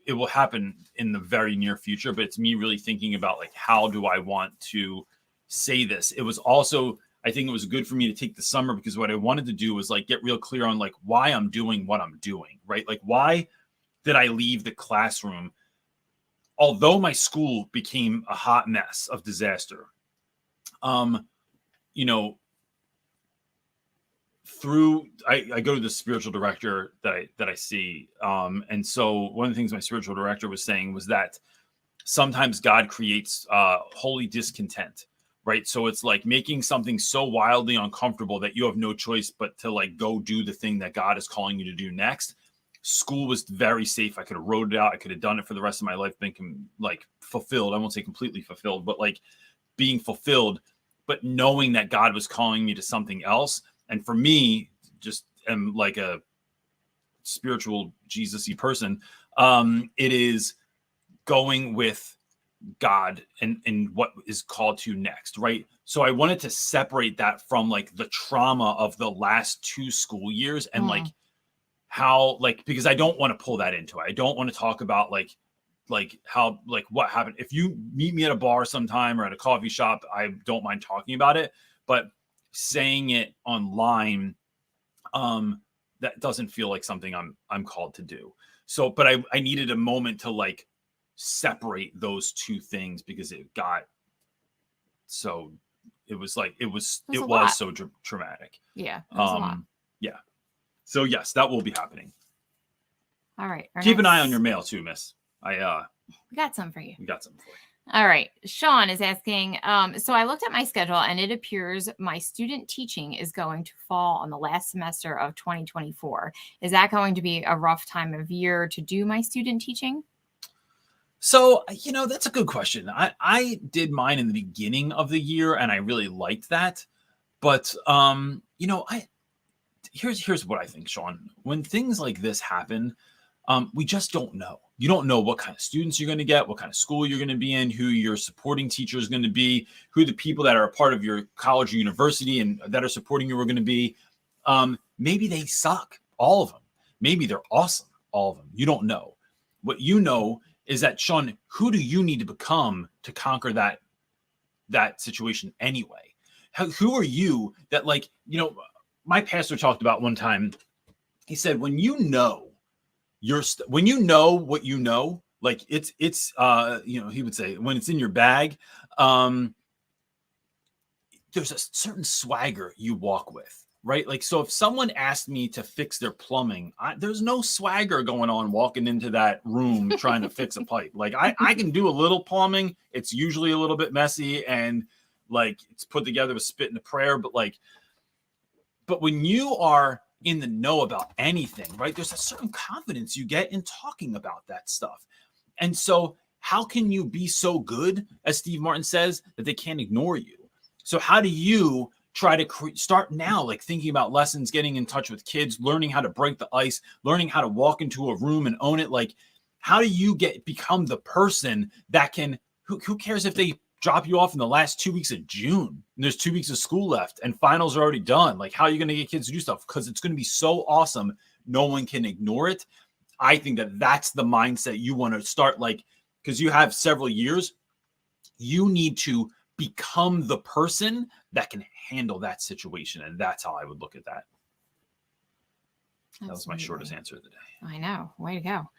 it will happen in the very near future, but it's me really thinking about, like, how do I want to say this? It was also, I think it was good for me to take the summer, because what I wanted to do was like get real clear on like why I'm doing what I'm doing, right? Like, why did I leave the classroom? Although my school became a hot mess of disaster, you know, I go to the spiritual director that I see. And so one of the things my spiritual director was saying was that sometimes God creates holy discontent, right? So it's like making something so wildly uncomfortable that you have no choice but to like go do the thing that God is calling you to do next. School was very safe. I could have wrote it out. I could have done it for the rest of my life, been like fulfilled. I won't say completely fulfilled, but like being fulfilled, but knowing that God was calling me to something else. And for me, just am like a spiritual Jesus-y person. It is going with God and what is called to next, right? So I wanted to separate that from like the trauma of the last 2 school years and like how, like, because I don't want to pull that into it. I don't want to talk about like how, like what happened. If you meet me at a bar sometime or at a coffee shop, I don't mind talking about it, but saying it online, that doesn't feel like something I'm called to do. So, but I needed a moment to like separate those 2 things because it got So it was like, it was so traumatic. Yeah. It was a lot. Yeah. So yes, that will be happening. All right. Keep an eye on your mail too, miss. We got some for you. We got some for you. All right. Sean is asking, so I looked at my schedule and it appears my student teaching is going to fall on the last semester of 2024. Is that going to be a rough time of year to do my student teaching? So, that's a good question. I did mine in the beginning of the year and I really liked that. But, here's what I think, Sean. When things like this happen, we just don't know. You don't know what kind of students you're going to get, what kind of school you're going to be in, who your supporting teacher is going to be, who the people that are a part of your college or university and that are supporting you are going to be. Maybe they suck, all of them. Maybe they're awesome, all of them. You don't know. What you know is that, Sean, who do you need to become to conquer that situation anyway? Who are you that, my pastor talked about one time. He said, when you know what you know, like it's he would say, when it's in your bag, there's a certain swagger you walk with, right? Like, so if someone asked me to fix their plumbing, there's no swagger going on walking into that room trying to fix a pipe. Like I can do a little plumbing. It's usually a little bit messy and like it's put together with spit and a prayer, but when you are in the know about anything, right? There's a certain confidence you get in talking about that stuff. And so how can you be so good, as Steve Martin says, that they can't ignore you? So how do you try to start now, like thinking about lessons, getting in touch with kids, learning how to break the ice, learning how to walk into a room and own it? Like, how do you become the person that can, who cares if they drop you off in the last 2 weeks of June and there's 2 weeks of school left and finals are already done? Like, how are you going to get kids to do stuff? Because it's going to be so awesome. No one can ignore it. I think that's the mindset you want to start, because you have several years, you need to become the person that can handle that situation. And that's how I would look at that. That was my shortest answer of the day. I know. Way to go.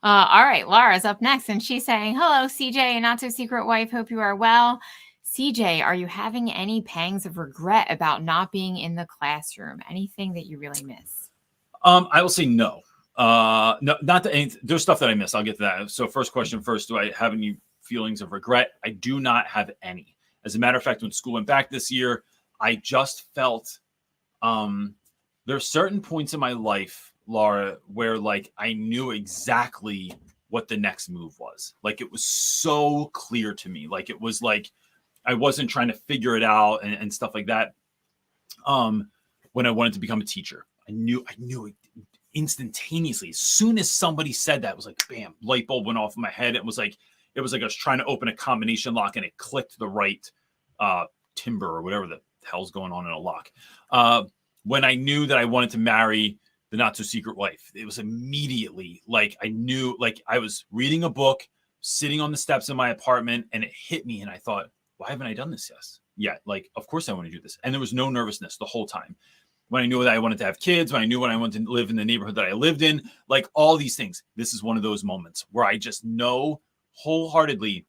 All right. Laura's up next and she's saying, hello, CJ, not so secret wife. Hope you are well. CJ, are you having any pangs of regret about not being in the classroom? Anything that you really miss? I will say no. No, not that there's stuff that I miss. I'll get to that. So first question first, do I have any feelings of regret? I do not have any. As a matter of fact, when school went back this year, I just felt there are certain points in my life, Laura, where I knew exactly what the next move was. It was so clear to me. It was I wasn't trying to figure it out and stuff like that. When I wanted to become a teacher, I knew it instantaneously. As soon as somebody said that, it was like, bam, light bulb went off in my head. It was like I was trying to open a combination lock and it clicked the right timber or whatever the hell's going on in a lock. When I knew that I wanted to marry the not so secret wife, it was immediately I knew, I was reading a book, sitting on the steps of my apartment, and it hit me. And I thought, why haven't I done this yet? Of course I want to do this. And there was no nervousness the whole time. When I knew that I wanted to have kids, when I wanted to live in the neighborhood that I lived in, all these things, this is one of those moments where I just know wholeheartedly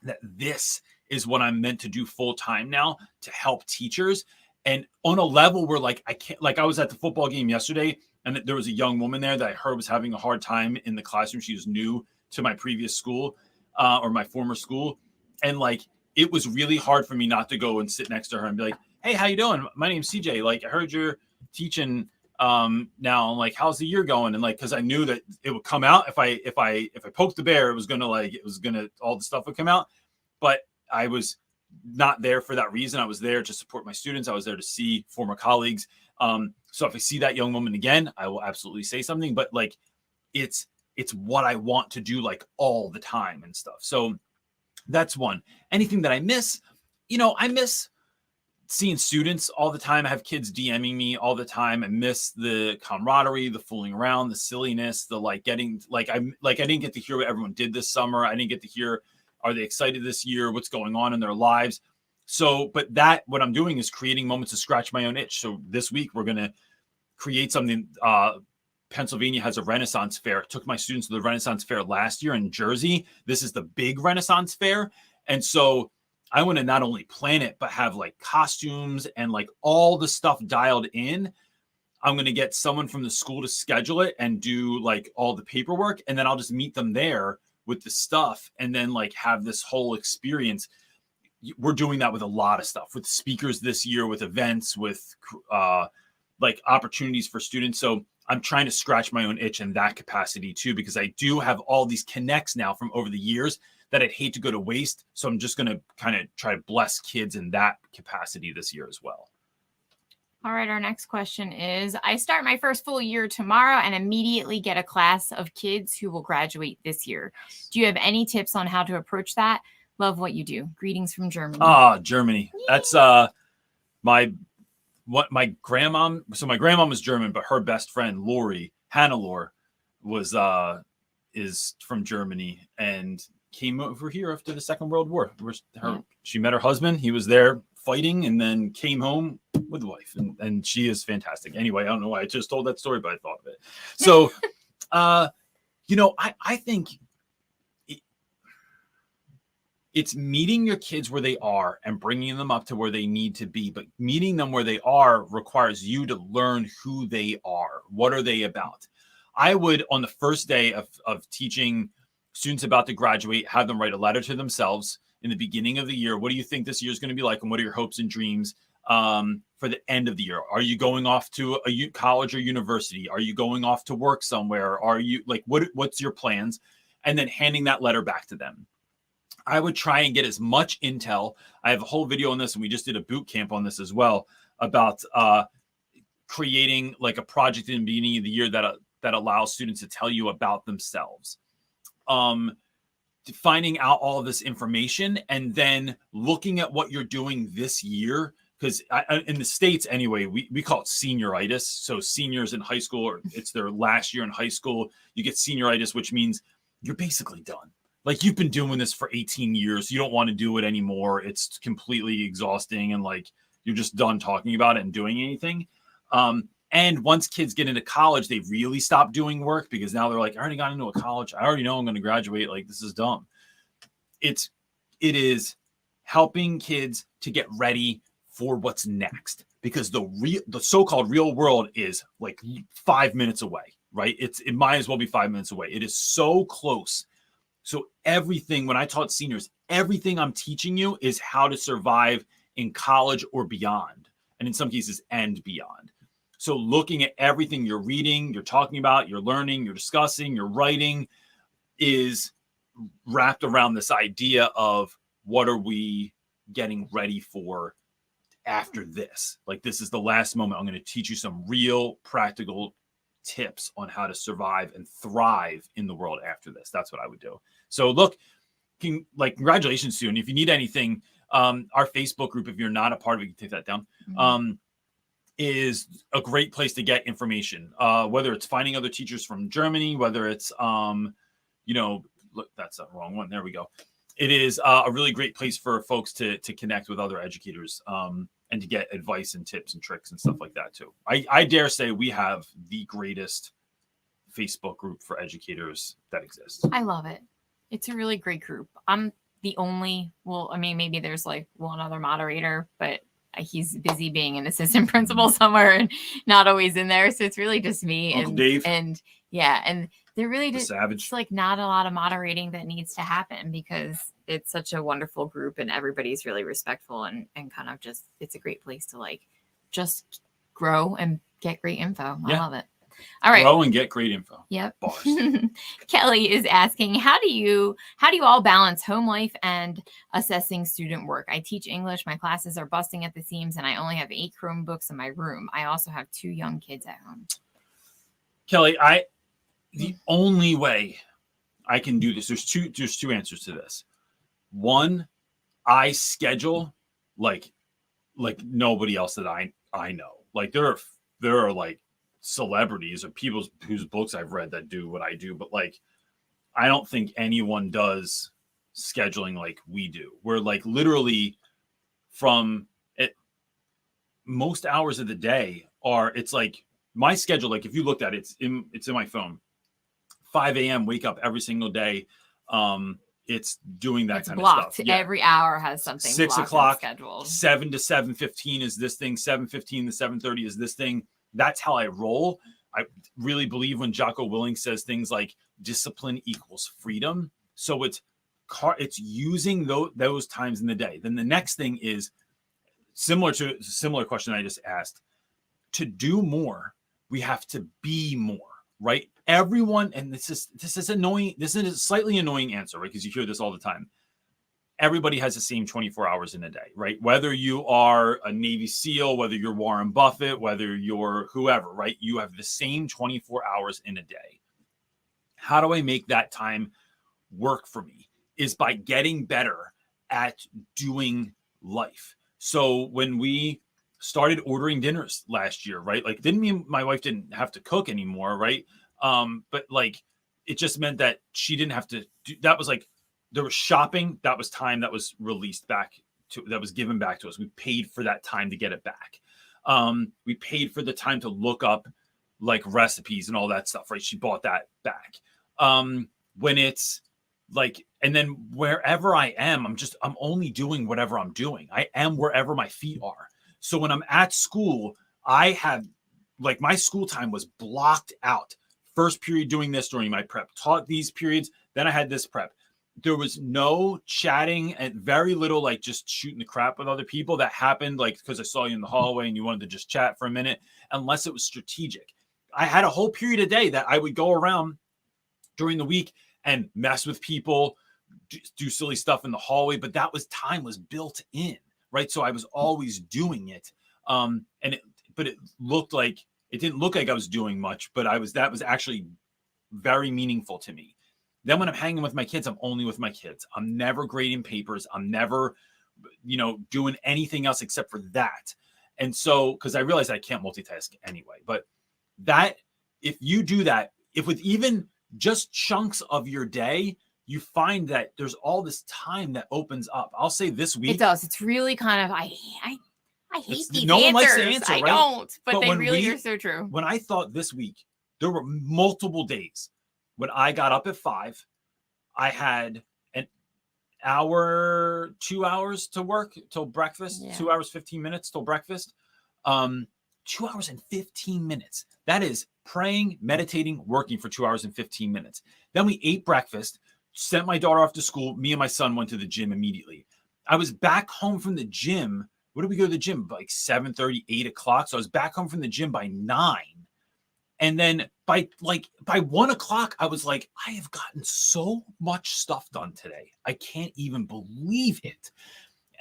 that this is what I'm meant to do full time now, to help teachers. And on a level where I can't, I was at the football game yesterday and there was a young woman there that I heard was having a hard time in the classroom. She was new to my previous school or my former school. And it was really hard for me not to go and sit next to her and be like, hey, how you doing? My name's CJ. I heard you're teaching now. How's the year going? And cause I knew that it would come out if I poked the bear, it was gonna all the stuff would come out. But I was not there for that reason. I was there to support my students. I was there to see former colleagues. So if I see that young woman again, I will absolutely say something, but it's what I want to do all the time and stuff. So that's one. Anything that I miss, I miss seeing students all the time. I have kids DMing me all the time. I miss the camaraderie, the fooling around, the silliness, the getting, I didn't get to hear what everyone did this summer. I didn't get to hear, are they excited this year? What's going on in their lives? So, but what I'm doing is creating moments to scratch my own itch. So this week we're going to create something. Pennsylvania has a Renaissance fair. I took my students to the Renaissance fair last year in Jersey. This is the big Renaissance fair. And so I want to not only plan it, but have like costumes and like all the stuff dialed in. I'm going to get someone from the school to schedule it and do like all the paperwork. And then I'll just meet them there with the stuff and then like have this whole experience. We're doing that with a lot of stuff, with speakers this year, with events, with like opportunities for students. So I'm trying to scratch my own itch in that capacity too, because I do have all these connects now from over the years that I'd hate to go to waste. So I'm just going to kind of try to bless kids in that capacity this year as well. All right, our next question is, I start my first full year tomorrow and immediately get a class of kids who will graduate this year. Do you have any tips on how to approach that? Love what you do. Greetings from Germany. Germany. That's my grandmom. So my grandmom was German, but her best friend Lori, Hannelore, is from Germany and came over here after the Second World War. She met her husband. He was there fighting and then came home with a wife, and she is fantastic. Anyway, I don't know why I just told that story, but I thought of it. So, I think it's meeting your kids where they are and bringing them up to where they need to be. But meeting them where they are requires you to learn who they are. What are they about? I would, on the first day of teaching students about to graduate, have them write a letter to themselves in the beginning of the year. What do you think this year is going to be like? And what are your hopes and dreams for the end of the year? Are you going off to a college or university? Are you going off to work somewhere? Are you like, what's your plans? And then handing that letter back to them. I would try and get as much intel. I have a whole video on this, and we just did a boot camp on this as well, about creating like a project in the beginning of the year that allows students to tell you about themselves. Finding out all of this information and then looking at what you're doing this year. Because in the States, anyway, we call it senioritis. So seniors in high school, or it's their last year in high school, you get senioritis, which means you're basically done. Like, you've been doing this for 18 years. You don't want to do it anymore. It's completely exhausting. And like, you're just done talking about it and doing anything. And once kids get into college, they really stop doing work because now they're like, I already got into a college. I already know I'm going to graduate. Like, this is dumb. It is helping kids to get ready for what's next, because the so-called real world is like 5 minutes away, right? It might as well be 5 minutes away. It is so close. So everything, when I taught seniors, everything I'm teaching you is how to survive in college or beyond, and in some cases, and beyond. So looking at everything you're reading, you're talking about, you're learning, you're discussing, you're writing, is wrapped around this idea of what are we getting ready for after this? Like, this is the last moment. I'm going to teach you some real practical tips on how to survive and thrive in the world after this. That's what I would do. So look, congratulations, student. If you need anything, our Facebook group, if you're not a part of it, you can take that down. Mm-hmm. Is a great place to get information, whether it's finding other teachers from Germany, whether it's, look, that's the wrong one. There we go. It is a really great place for folks to connect with other educators and to get advice and tips and tricks and stuff like that too. I dare say we have the greatest Facebook group for educators that exists. I love it. It's a really great group. I'm the only, maybe there's like one other moderator, but he's busy being an assistant principal somewhere and not always in there. So it's really just me Uncle Dave. And they're really just savage. It's like not a lot of moderating that needs to happen because it's such a wonderful group and everybody's really respectful and kind of just, it's a great place to like just grow and get great info. I love it. All right. Grow and get great info. Yep. Kelly is asking, how do you all balance home life and assessing student work? I teach English. My classes are busting at the seams and I only have 8 Chromebooks in my room. I also have 2 young kids at home. Kelly, the only way I can do this, there's two answers to this. One, I schedule like nobody else that I know. Like there are like celebrities or people whose books I've read that do what I do, but like I don't think anyone does scheduling like we do. We're like literally from it, most hours of the day it's like my schedule. Like if you looked at it, it's in my phone. 5 a.m. wake up every single day. it's doing that It's kind blocked. of stuff. Yeah. Every hour has something 6 blocked and o'clock, scheduled. 7 to 7:15 is this thing. 7:15 to 7:30 is this thing. That's how I roll. I really believe when Jocko Willink says things like discipline equals freedom. So it's using those times in the day. Then the next thing is similar question I just asked. To do more, we have to be more, right? Everyone, and this is annoying. This is a slightly annoying answer, right? Because you hear this all the time. Everybody has the same 24 hours in a day, right? Whether you are a Navy SEAL, whether you're Warren Buffett, whether you're whoever, right? You have the same 24 hours in a day. How do I make that time work for me? Is by getting better at doing life. So when we started ordering dinners last year, right? Like, didn't mean my wife didn't have to cook anymore, right? But like, it just meant that she didn't have to do, that was like, there was shopping. That was time that was released back to, that was given back to us. We paid for that time to get it back. We paid for the time to look up like recipes and all that stuff, right? She bought that back. When it's like, and then wherever I am, I'm only doing whatever I'm doing. I am wherever my feet are. So when I'm at school, I have like my school time was blocked out. First period doing this during my prep, taught these periods. Then I had this prep. There was no chatting and very little like just shooting the crap with other people that happened like because I saw you in the hallway and you wanted to just chat for a minute, unless it was strategic. I had a whole period a day that I would go around during the week and mess with people, do silly stuff in the hallway, but that was time was built in, right? So I was always doing it. But it looked like, it didn't look like I was doing much, but that was actually very meaningful to me. Then when I'm hanging with my kids, I'm only with my kids. I'm never grading papers. I'm never, doing anything else except for that. And so, because I realize I can't multitask anyway, but that, if you do that, if with even just chunks of your day, you find that there's all this time that opens up. I'll say this week. It does. It's really kind of, I hate these no answers. One likes the answer, I right? don't, but they really are so true. When I thought this week, there were multiple days when I got up at 5, I had an hour, 2 hours to work till breakfast, 2 hours, 15 minutes till breakfast. 2 hours and 15 minutes. That is praying, meditating, working for 2 hours and 15 minutes. Then we ate breakfast, sent my daughter off to school. Me and my son went to the gym immediately. I was back home from the gym. What did we go to the gym? Like 7:30, 8 o'clock. So I was back home from the gym by 9. And then by 1 o'clock, I was like, I have gotten so much stuff done today. I can't even believe it.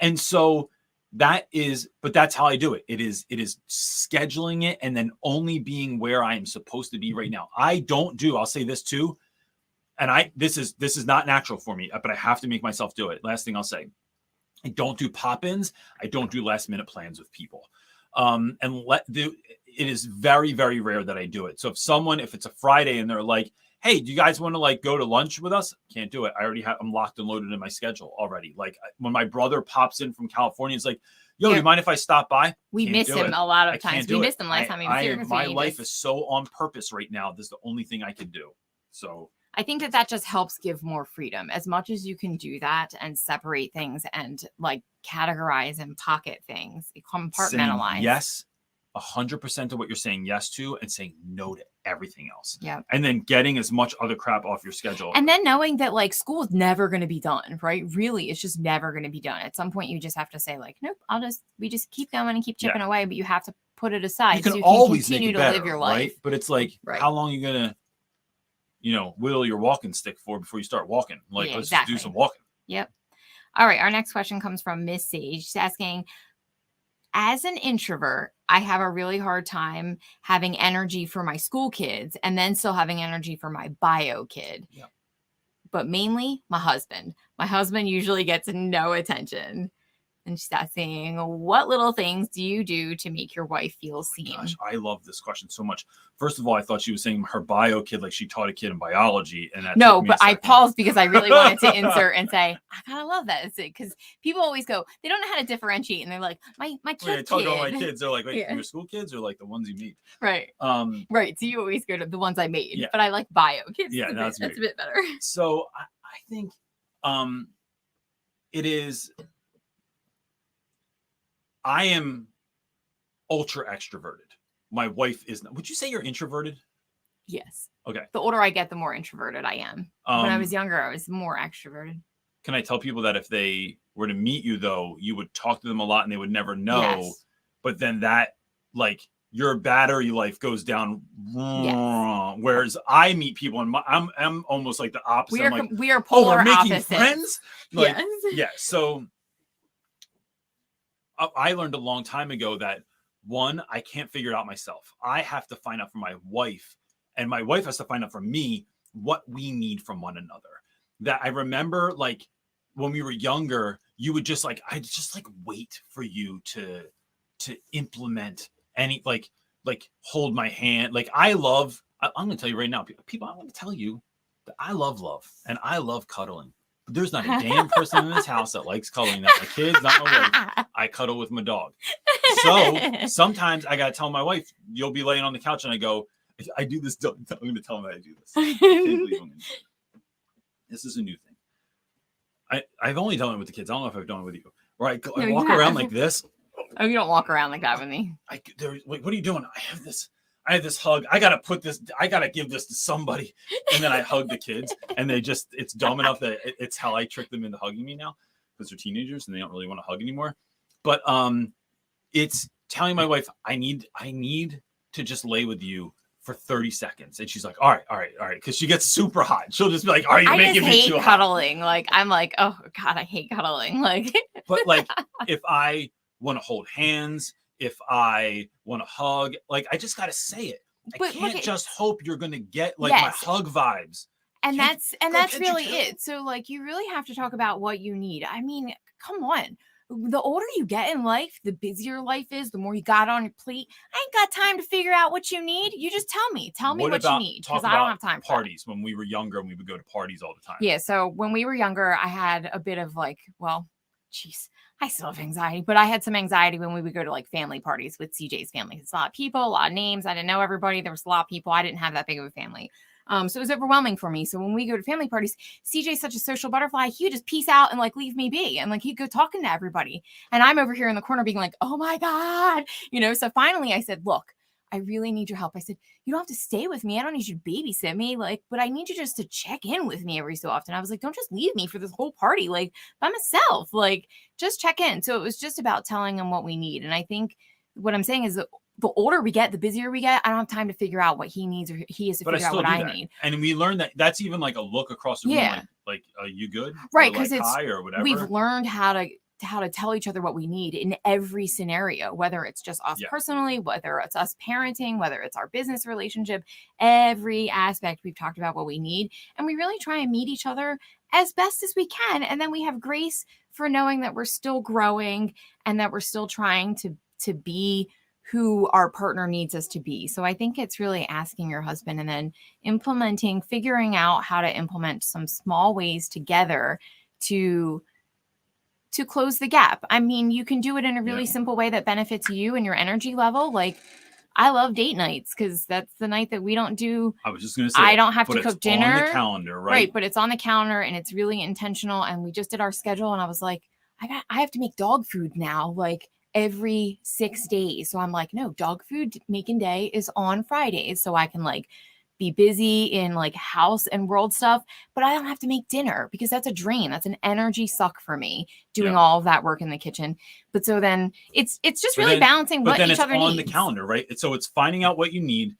And so that's how I do it. It is scheduling it and then only being where I am supposed to be right now. I'll say this too. And this is not natural for me, but I have to make myself do it. Last thing I'll say, I don't do pop-ins. I don't do last minute plans with people. It is very, very rare that I do it. So if it's a Friday and they're like, hey, do you guys want to like go to lunch with us? Can't do it. I'm locked and loaded in my schedule already. Like when my brother pops in from California, it's like, yo, do you mind if I stop by? We miss him a lot of times. We missed him last time he was here. My life is so on purpose right now. This is the only thing I can do. So I think that just helps give more freedom. As much as you can do that and separate things and like categorize and pocket things, compartmentalize. Saying yes, 100% of what you're saying yes to, and saying no to everything else. Yeah. And then getting as much other crap off your schedule. And then knowing that like school is never going to be done, right? Really, it's just never going to be done. At some point, you just have to say like, nope, we just keep going and keep chipping away, but you have to put it aside. You can so you always continue make it better, to live your life. Right? But it's like, how long are you going to, whittle your walking stick for before you start walking? Like, let's just do some walking. Yep. All right. Our next question comes from Miss Sage. She's asking, as an introvert, I have a really hard time having energy for my school kids and then still having energy for my bio kid. Yep. But mainly my husband. My husband usually gets no attention. And she's asking, what little things do you do to make your wife feel seen? Gosh, I love this question so much. First of all, I thought she was saying her bio kid, like she taught a kid in biology. And no, but I paused because I really wanted to insert and say, I kind of love that. Because people always go, they don't know how to differentiate. And they're like, my kid. Talk about my kids. They're like, wait, your school kids or like the ones you meet? Right. Right. So you always go to the ones I made. Yeah. But I like bio kids. Yeah, that's a bit better. So I think It is, I am ultra extroverted. My wife is not. Would you say you're introverted? Yes. Okay. The older I get, the more introverted I am. When I was younger, I was more extroverted. Can I tell people that if they were to meet you, though, you would talk to them a lot and they would never know. Yes. But then that, like, your battery life goes down. Yes. Whereas I meet people and I'm almost like the opposite. We are polar we're making opposites. friends. Like, yes. Yeah. So I learned a long time ago that one, I can't figure it out myself. I have to find out from my wife, and my wife has to find out from me what we need from one another. That I remember, like, when we were younger, you would just like, I just like wait for you to implement any, like hold my hand. Like, I'm going to tell you right now, people, I want to tell you that I love love and I love cuddling. But there's not a damn person in this house that likes cuddling. Not my kids, not my wife. I cuddle with my dog. So sometimes I got to tell my wife, you'll be laying on the couch and I go, I do this. I'm going to tell them that I do this. I can't believe I'm gonna do it. This is a new thing. I've only done it with the kids. I don't know if I've done it with you. Where I walk around like this. Oh, you don't walk around like that with me. Wait, what are you doing? I have this hug. I got to give this to somebody. And then I hug the kids and it's dumb enough that it's how I trick them into hugging me now because they're teenagers and they don't really want to hug anymore. But it's telling my wife, I need to just lay with you for 30 seconds. And she's like, all right. Because she gets super hot. She'll just be like, are you making me too hot? I hate cuddling. Like, I'm like, oh God, I hate cuddling. Like, but like, if I want to hold hands, if I want to hug, like, I just got to say it. I can't just hope you're going to get like my hug vibes. And that's really it. So like, you really have to talk about what you need. I mean, come on. The older you get in life, the busier life is, the more you got on your plate. I ain't got time to figure out what you need. You just tell me what you need, because I don't have time for parties. When we were younger and we would go to parties all the time. Yeah. So when we were younger, I had a bit of like, well, geez, I still have anxiety, but I had some anxiety when we would go to like family parties with CJ's family. It's a lot of people, a lot of names. I didn't know everybody. There was a lot of people. I didn't have that big of a family. So it was overwhelming for me. So when we go to family parties, CJ's such a social butterfly. He would just peace out and like leave me be. And like, he'd go talking to everybody. And I'm over here in the corner being like, oh my God, so finally I said, look, I really need your help. I said, you don't have to stay with me. I don't need you to babysit me. Like, but I need you just to check in with me every so often. I was like, don't just leave me for this whole party, like by myself, like just check in. So it was just about telling him what we need. And I think what I'm saying is that the older we get, the busier we get. I don't have time to figure out what he needs or he has to figure out what I need. And we learned that's even like a look across the room. Like, are you good? Right. Because like, hi or whatever. We've learned how to tell each other what we need in every scenario, whether it's just us personally, whether it's us parenting, whether it's our business relationship, every aspect we've talked about what we need. And we really try and meet each other as best as we can. And then we have grace for knowing that we're still growing and that we're still trying to be who our partner needs us to be. So I think it's really asking your husband and then figuring out how to implement some small ways together to close the gap. I mean, you can do it in a really simple way that benefits you and your energy level. Like, I love date nights because that's the night that we don't do. I was just going to say, I don't have to cook dinner. On the calendar, right? Right, but it's on the calendar and it's really intentional. And we just did our schedule and I was like, I have to make dog food now, like every 6 days. So I'm like, no, dog food making day is on Fridays. So I can like be busy in like house and world stuff, but I don't have to make dinner because that's a drain. That's an energy suck for me doing all of that work in the kitchen. But so then it's just really balancing what each other needs. On the calendar, right? So it's finding out what you need,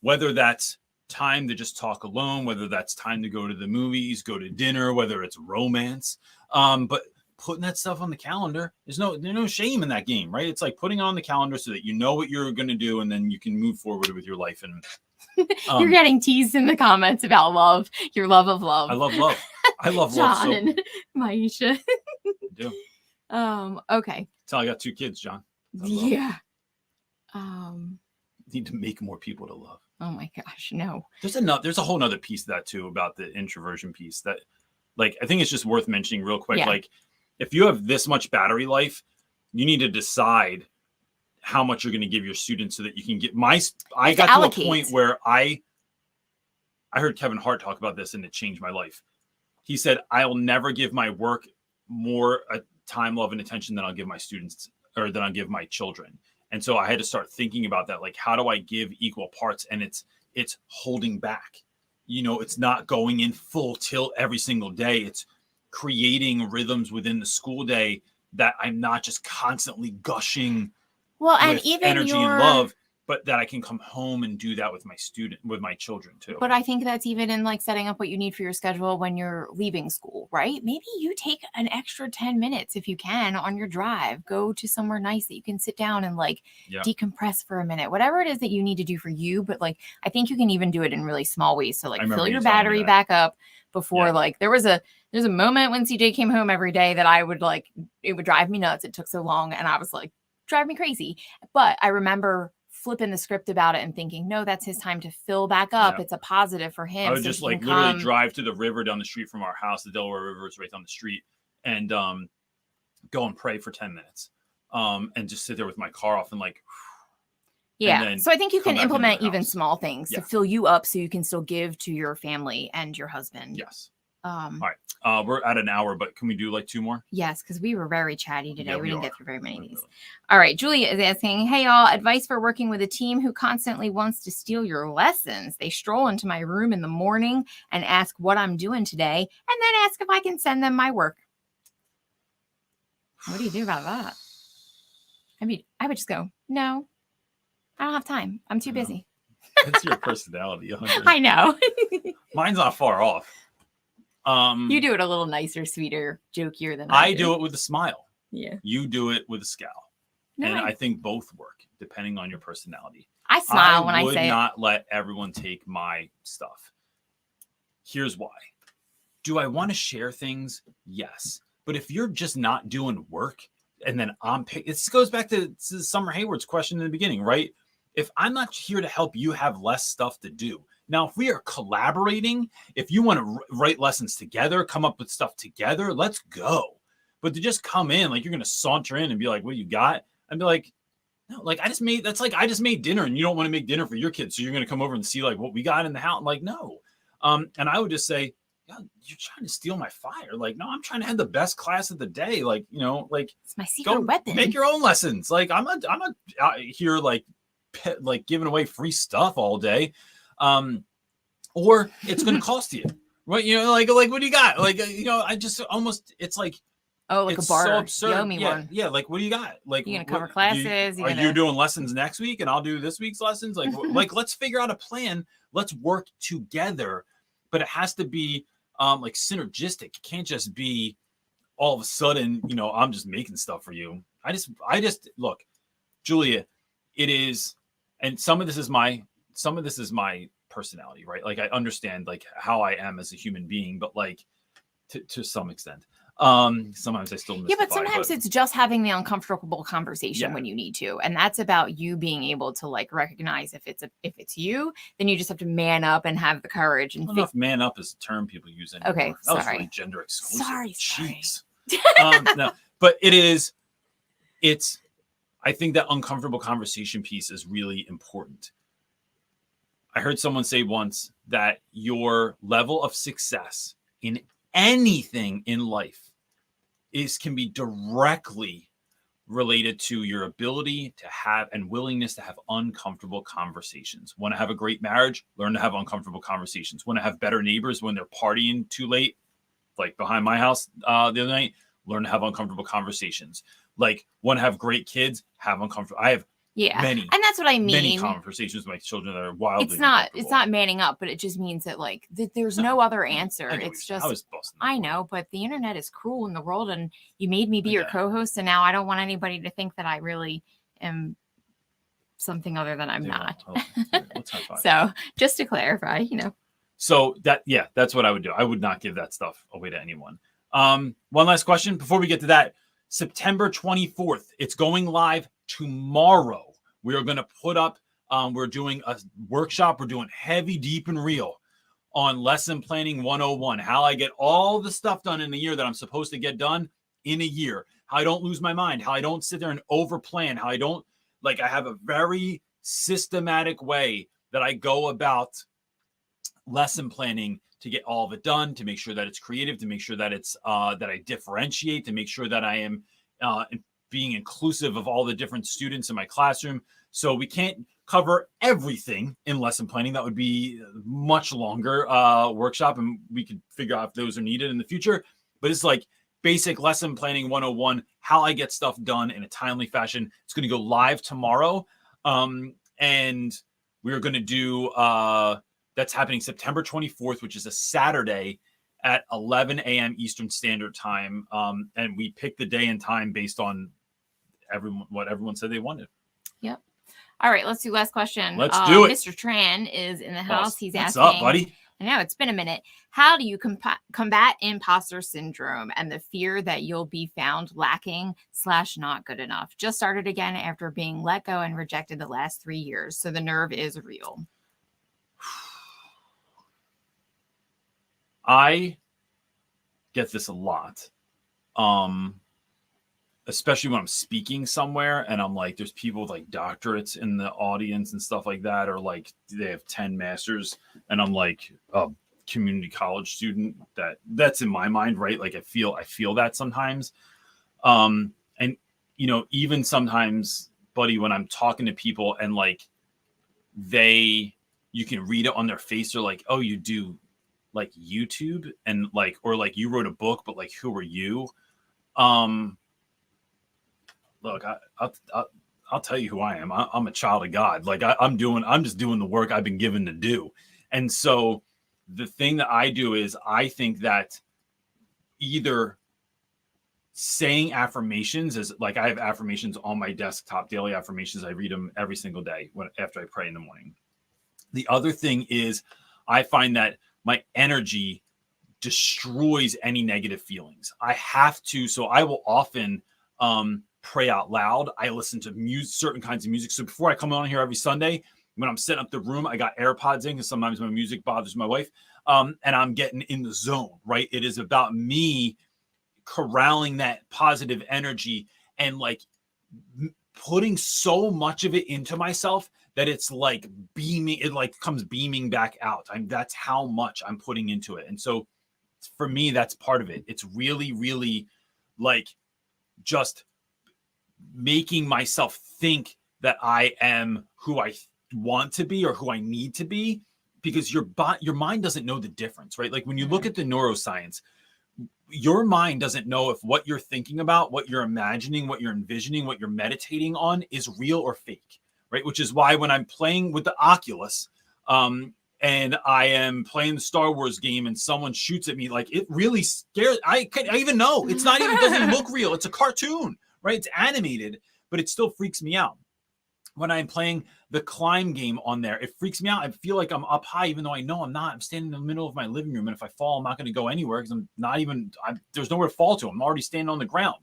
whether that's time to just talk alone, whether that's time to go to the movies, go to dinner, whether it's romance, but putting that stuff on the calendar, there's no shame in that game, right? It's like putting on the calendar so that you know what you're going to do and then you can move forward with your life. And you're getting teased in the comments about love, your love of love. I love love. I love John love. and Maisha. I do. Okay. That's how I got 2 kids, John. Yeah. Need to make more people to love. Oh my gosh, no. There's a whole nother piece of that too about the introversion piece that, like, I think it's just worth mentioning real quick. Like, if you have this much battery life, you need to decide how much you're going to give your students so that you can get I got to a point where I heard Kevin Hart talk about this and it changed my life. he said, I'll never give my work more time, love, and attention than I'll give my students or than I'll give my children. And so I had to start thinking about that. Like, how do I give equal parts? And it's holding back. You know, it's not going in full tilt every single day. It's creating rhythms within the school day that I'm not just constantly gushing and even energy and love, but that I can come home and do that with my children too. But I think that's even in like setting up what you need for your schedule when you're leaving school, right? Maybe you take an extra 10 minutes if you can on your drive, go to somewhere nice that you can sit down and like decompress for a minute, whatever it is that you need to do for you. But like, I think you can even do it in really small ways. So like fill your battery back up before like there's a moment when CJ came home every day that I would like, it would drive me nuts. It took so long. And I was like, drive me crazy. But I remember flipping the script about it and thinking, no, that's his time to fill back up. It's a positive for him. I would just like literally drive to the river down the street from our house. The Delaware River is right down the street, and go and pray for 10 minutes, and just sit there with my car off and like. Yeah. So I think you can implement even small things to fill you up so you can still give to your family and your husband. Yes. All right. We're at an hour, but can we do like 2 more? Yes, because we were very chatty today. We didn't get through very many of these. All right. Julia is asking, hey, y'all, advice for working with a team who constantly wants to steal your lessons. They stroll into my room in the morning and ask what I'm doing today, and then ask if I can send them my work. What do you do about that? I mean, I would just go, no, I don't have time. I'm too busy. That's your personality. I know. Mine's not far off. You do it a little nicer, sweeter, jokier than I do it with a smile. Yeah. You do it with a scowl. No, and I think both work depending on your personality. I smile when I say it. I would not let everyone take my stuff. Here's why. Do I want to share things? Yes. But if you're just not doing work and then this goes back to Summer Hayward's question in the beginning, right? If I'm not here to help you have less stuff to do. Now, if we are collaborating, if you want to write lessons together, come up with stuff together, let's go. But to just come in, like you're going to saunter in and be like, what you got? I'd be like, no, like I just made dinner and you don't want to make dinner for your kids. So you're going to come over and see like what we got in the house. I'm like, no. And I would just say, yeah, you're trying to steal my fire. Like, no, I'm trying to have the best class of the day. Like, you know, like it's my secret weapon. Make your own lessons. Like I'm not out here like giving away free stuff all day. Or it's going to cost you, right? You know, like, what do you got? Like, you know, I just almost, it's like, like a bar. So absurd. You owe me one. Yeah. Like, what do you got? Like, you going to cover classes? Are you doing lessons next week and I'll do this week's lessons? Like, let's figure out a plan. Let's work together, but it has to be, like synergistic. It can't just be all of a sudden, you know, I'm just making stuff for you. I just look, Julia, it is, and some of this is my personality, right? Like I understand like how I am as a human being, but like to some extent, sometimes I still mystify, but sometimes it's just having the uncomfortable conversation when you need to, and that's about you being able to like recognize if it's you, then you just have to man up and have the courage. And I don't know if man up is a term people use anymore. Okay, that was really gender exclusive. Sorry. Jeez. No, but it's I think that uncomfortable conversation piece is really important. I heard someone say once that your level of success in anything in life can be directly related to your ability to have and willingness to have uncomfortable conversations. Want to have a great marriage? Learn to have uncomfortable conversations. Want to have better neighbors when they're partying too late, like behind my house the other night? Learn to have uncomfortable conversations. Like, want to have great kids? Have uncomfortable. I have many, and that's what I mean. Many conversations with my children that are wildly. It's not manning up, but it just means that like there's no other answer. It's just I know, but the internet is cruel in the world, and you made me be your co-host, and now I don't want anybody to think that I really am something other than I'm not. So just to clarify, you know. So that's what I would do. I would not give that stuff away to anyone. One last question before we get to that. September 24th, it's going live tomorrow. We are going to put up, we're doing a workshop. We're doing heavy, deep, and real on lesson planning 101, how I get all the stuff done in a year that I'm supposed to get done in a year, how I don't lose my mind, how I don't sit there and over plan, how I don't, like, I have a very systematic way that I go about lesson planning to get all of it done, to make sure that it's creative, to make sure that it's that I differentiate, to make sure that I am being inclusive of all the different students in my classroom. So we can't cover everything in lesson planning. That would be a much longer workshop, and we could figure out if those are needed in the future. But it's like basic lesson planning 101, how I get stuff done in a timely fashion. It's going to go live tomorrow. And we're going to do, that's happening September 24th, which is a Saturday at 11 a.m. Eastern Standard Time. And we picked the day and time based on what everyone said they wanted. Yep. All right, let's do last question. Let's do it. Mr. Tran is in the house. He's What's asking, up, buddy? I know it's been a minute. How do you combat imposter syndrome and the fear that you'll be found lacking / not good enough? Just started again after being let go and rejected the last 3 years. So the nerve is real. I get this a lot. Especially when I'm speaking somewhere and I'm like, there's people with like doctorates in the audience and stuff like that, or like they have 10 masters, and I'm like a community college student. That's in my mind, right? Like I feel that sometimes. And you know, even sometimes, buddy, when I'm talking to people and like you can read it on their face, they're like, oh, you do like YouTube, and like, or like you wrote a book, but like, who are you? Look, I'll tell you who I am. I'm a child of God. Like I'm just doing the work I've been given to do. And so the thing that I do is I think that either saying affirmations is like, I have affirmations on my desktop, daily affirmations. I read them every single day after I pray in the morning. The other thing is I find that my energy destroys any negative feelings. I have to, so I will often, pray out loud. I listen to certain kinds of music. So before I come on here every Sunday, when I'm setting up the room, I got AirPods in because sometimes my music bothers my wife. And I'm getting in the zone, right? It is about me corralling that positive energy and like putting so much of it into myself that it's like beaming, it like comes beaming back out. That's how much I'm putting into it. And so for me, that's part of it. It's really, really like just making myself think that I am who I want to be or who I need to be, because your mind doesn't know the difference, right? Like when you look at the neuroscience, your mind doesn't know if what you're thinking about, what you're imagining, what you're envisioning, what you're meditating on is real or fake, right? Which is why when I'm playing with the Oculus, and I am playing the Star Wars game and someone shoots at me, like it really scares. I even know it doesn't look real. It's a cartoon, right? It's animated, but it still freaks me out. When I'm playing the climb game on there, it freaks me out. I feel like I'm up high, even though I know I'm not. I'm standing in the middle of my living room, and if I fall, I'm not going to go anywhere because there's nowhere to fall to. I'm already standing on the ground.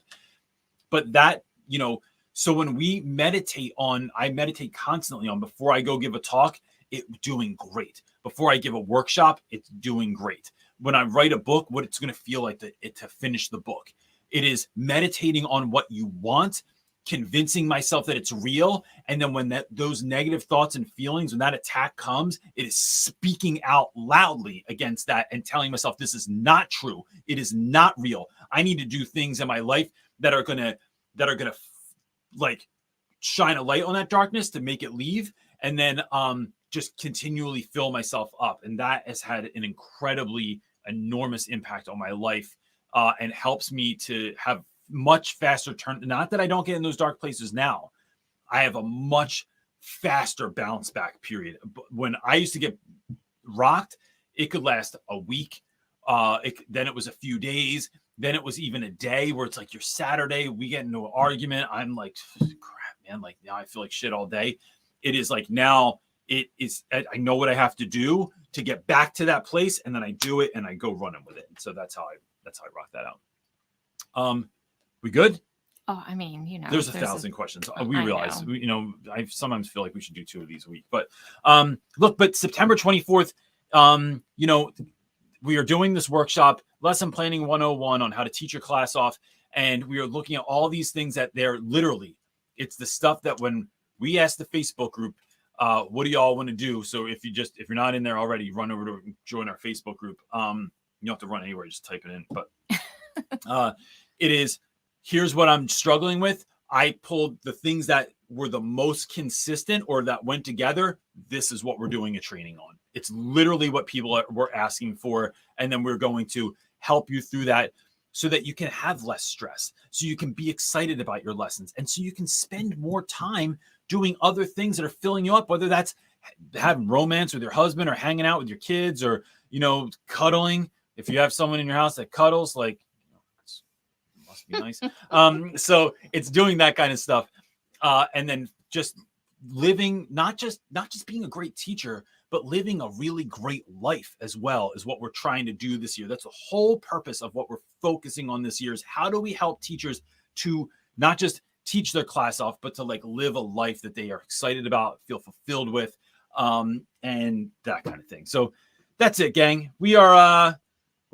But that, you know, so when I meditate constantly on before I go give a talk, it's doing great. Before I give a workshop, it's doing great. When I write a book, what it's going to feel like to finish the book. It is meditating on what you want, convincing myself that it's real. And then when those negative thoughts and feelings, when that attack comes, it is speaking out loudly against that and telling myself, this is not true. It is not real. I need to do things in my life that are going to like shine a light on that darkness to make it leave. And then, just continually fill myself up. And that has had an incredibly enormous impact on my life, and helps me to have much faster turn. Not that I don't get in those dark places now. I have a much faster bounce back period. When I used to get rocked, it could last a week. Then it was a few days. Then it was even a day where it's like your Saturday, we get into an argument. I'm like, crap, man. Like now I feel like shit all day. It is like now it is, I know what I have to do to get back to that place. And then I do it and I go running with it. And so that's how I rock that out. We good? Oh, I mean, you know, there's 1,000 questions. We realize, I sometimes feel like we should do 2 of these a week, but but September 24th, we are doing this workshop, lesson planning 101 on how to teach your class off. And we are looking at all these things that they're literally, it's the stuff that when we asked the Facebook group, What do y'all want to do? So if you're not in there already, run over to join our Facebook group. You don't have to run anywhere, just type it in. But it is, here's what I'm struggling with. I pulled the things that were the most consistent or that went together. This is what we're doing a training on. It's literally what people were asking for. And then we're going to help you through that so that you can have less stress, so you can be excited about your lessons, and so you can spend more time doing other things that are filling you up, whether that's having romance with your husband or hanging out with your kids or, cuddling. If you have someone in your house that cuddles, like, it must be nice. So it's doing that kind of stuff. And then just living, not just being a great teacher, but living a really great life as well is what we're trying to do this year. That's the whole purpose of what we're focusing on this year is how do we help teachers to not just teach their class off, but to like live a life that they are excited about, feel fulfilled with, and that kind of thing. So that's it, gang. We're out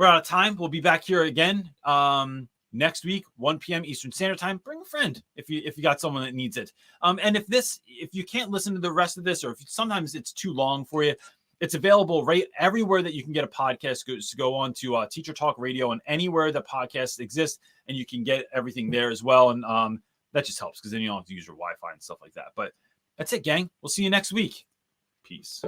of time. We'll be back here again next week, 1 p.m. Eastern Standard Time. Bring a friend if you got someone that needs it. And if you can't listen to the rest of this, or if sometimes it's too long for you, it's available right everywhere that you can get a podcast. Go on to Teacher Talk Radio and anywhere that podcasts exist, and you can get everything there as well. And that just helps because then you don't have to use your Wi-Fi and stuff like that. But that's it, gang. We'll see you next week. Peace.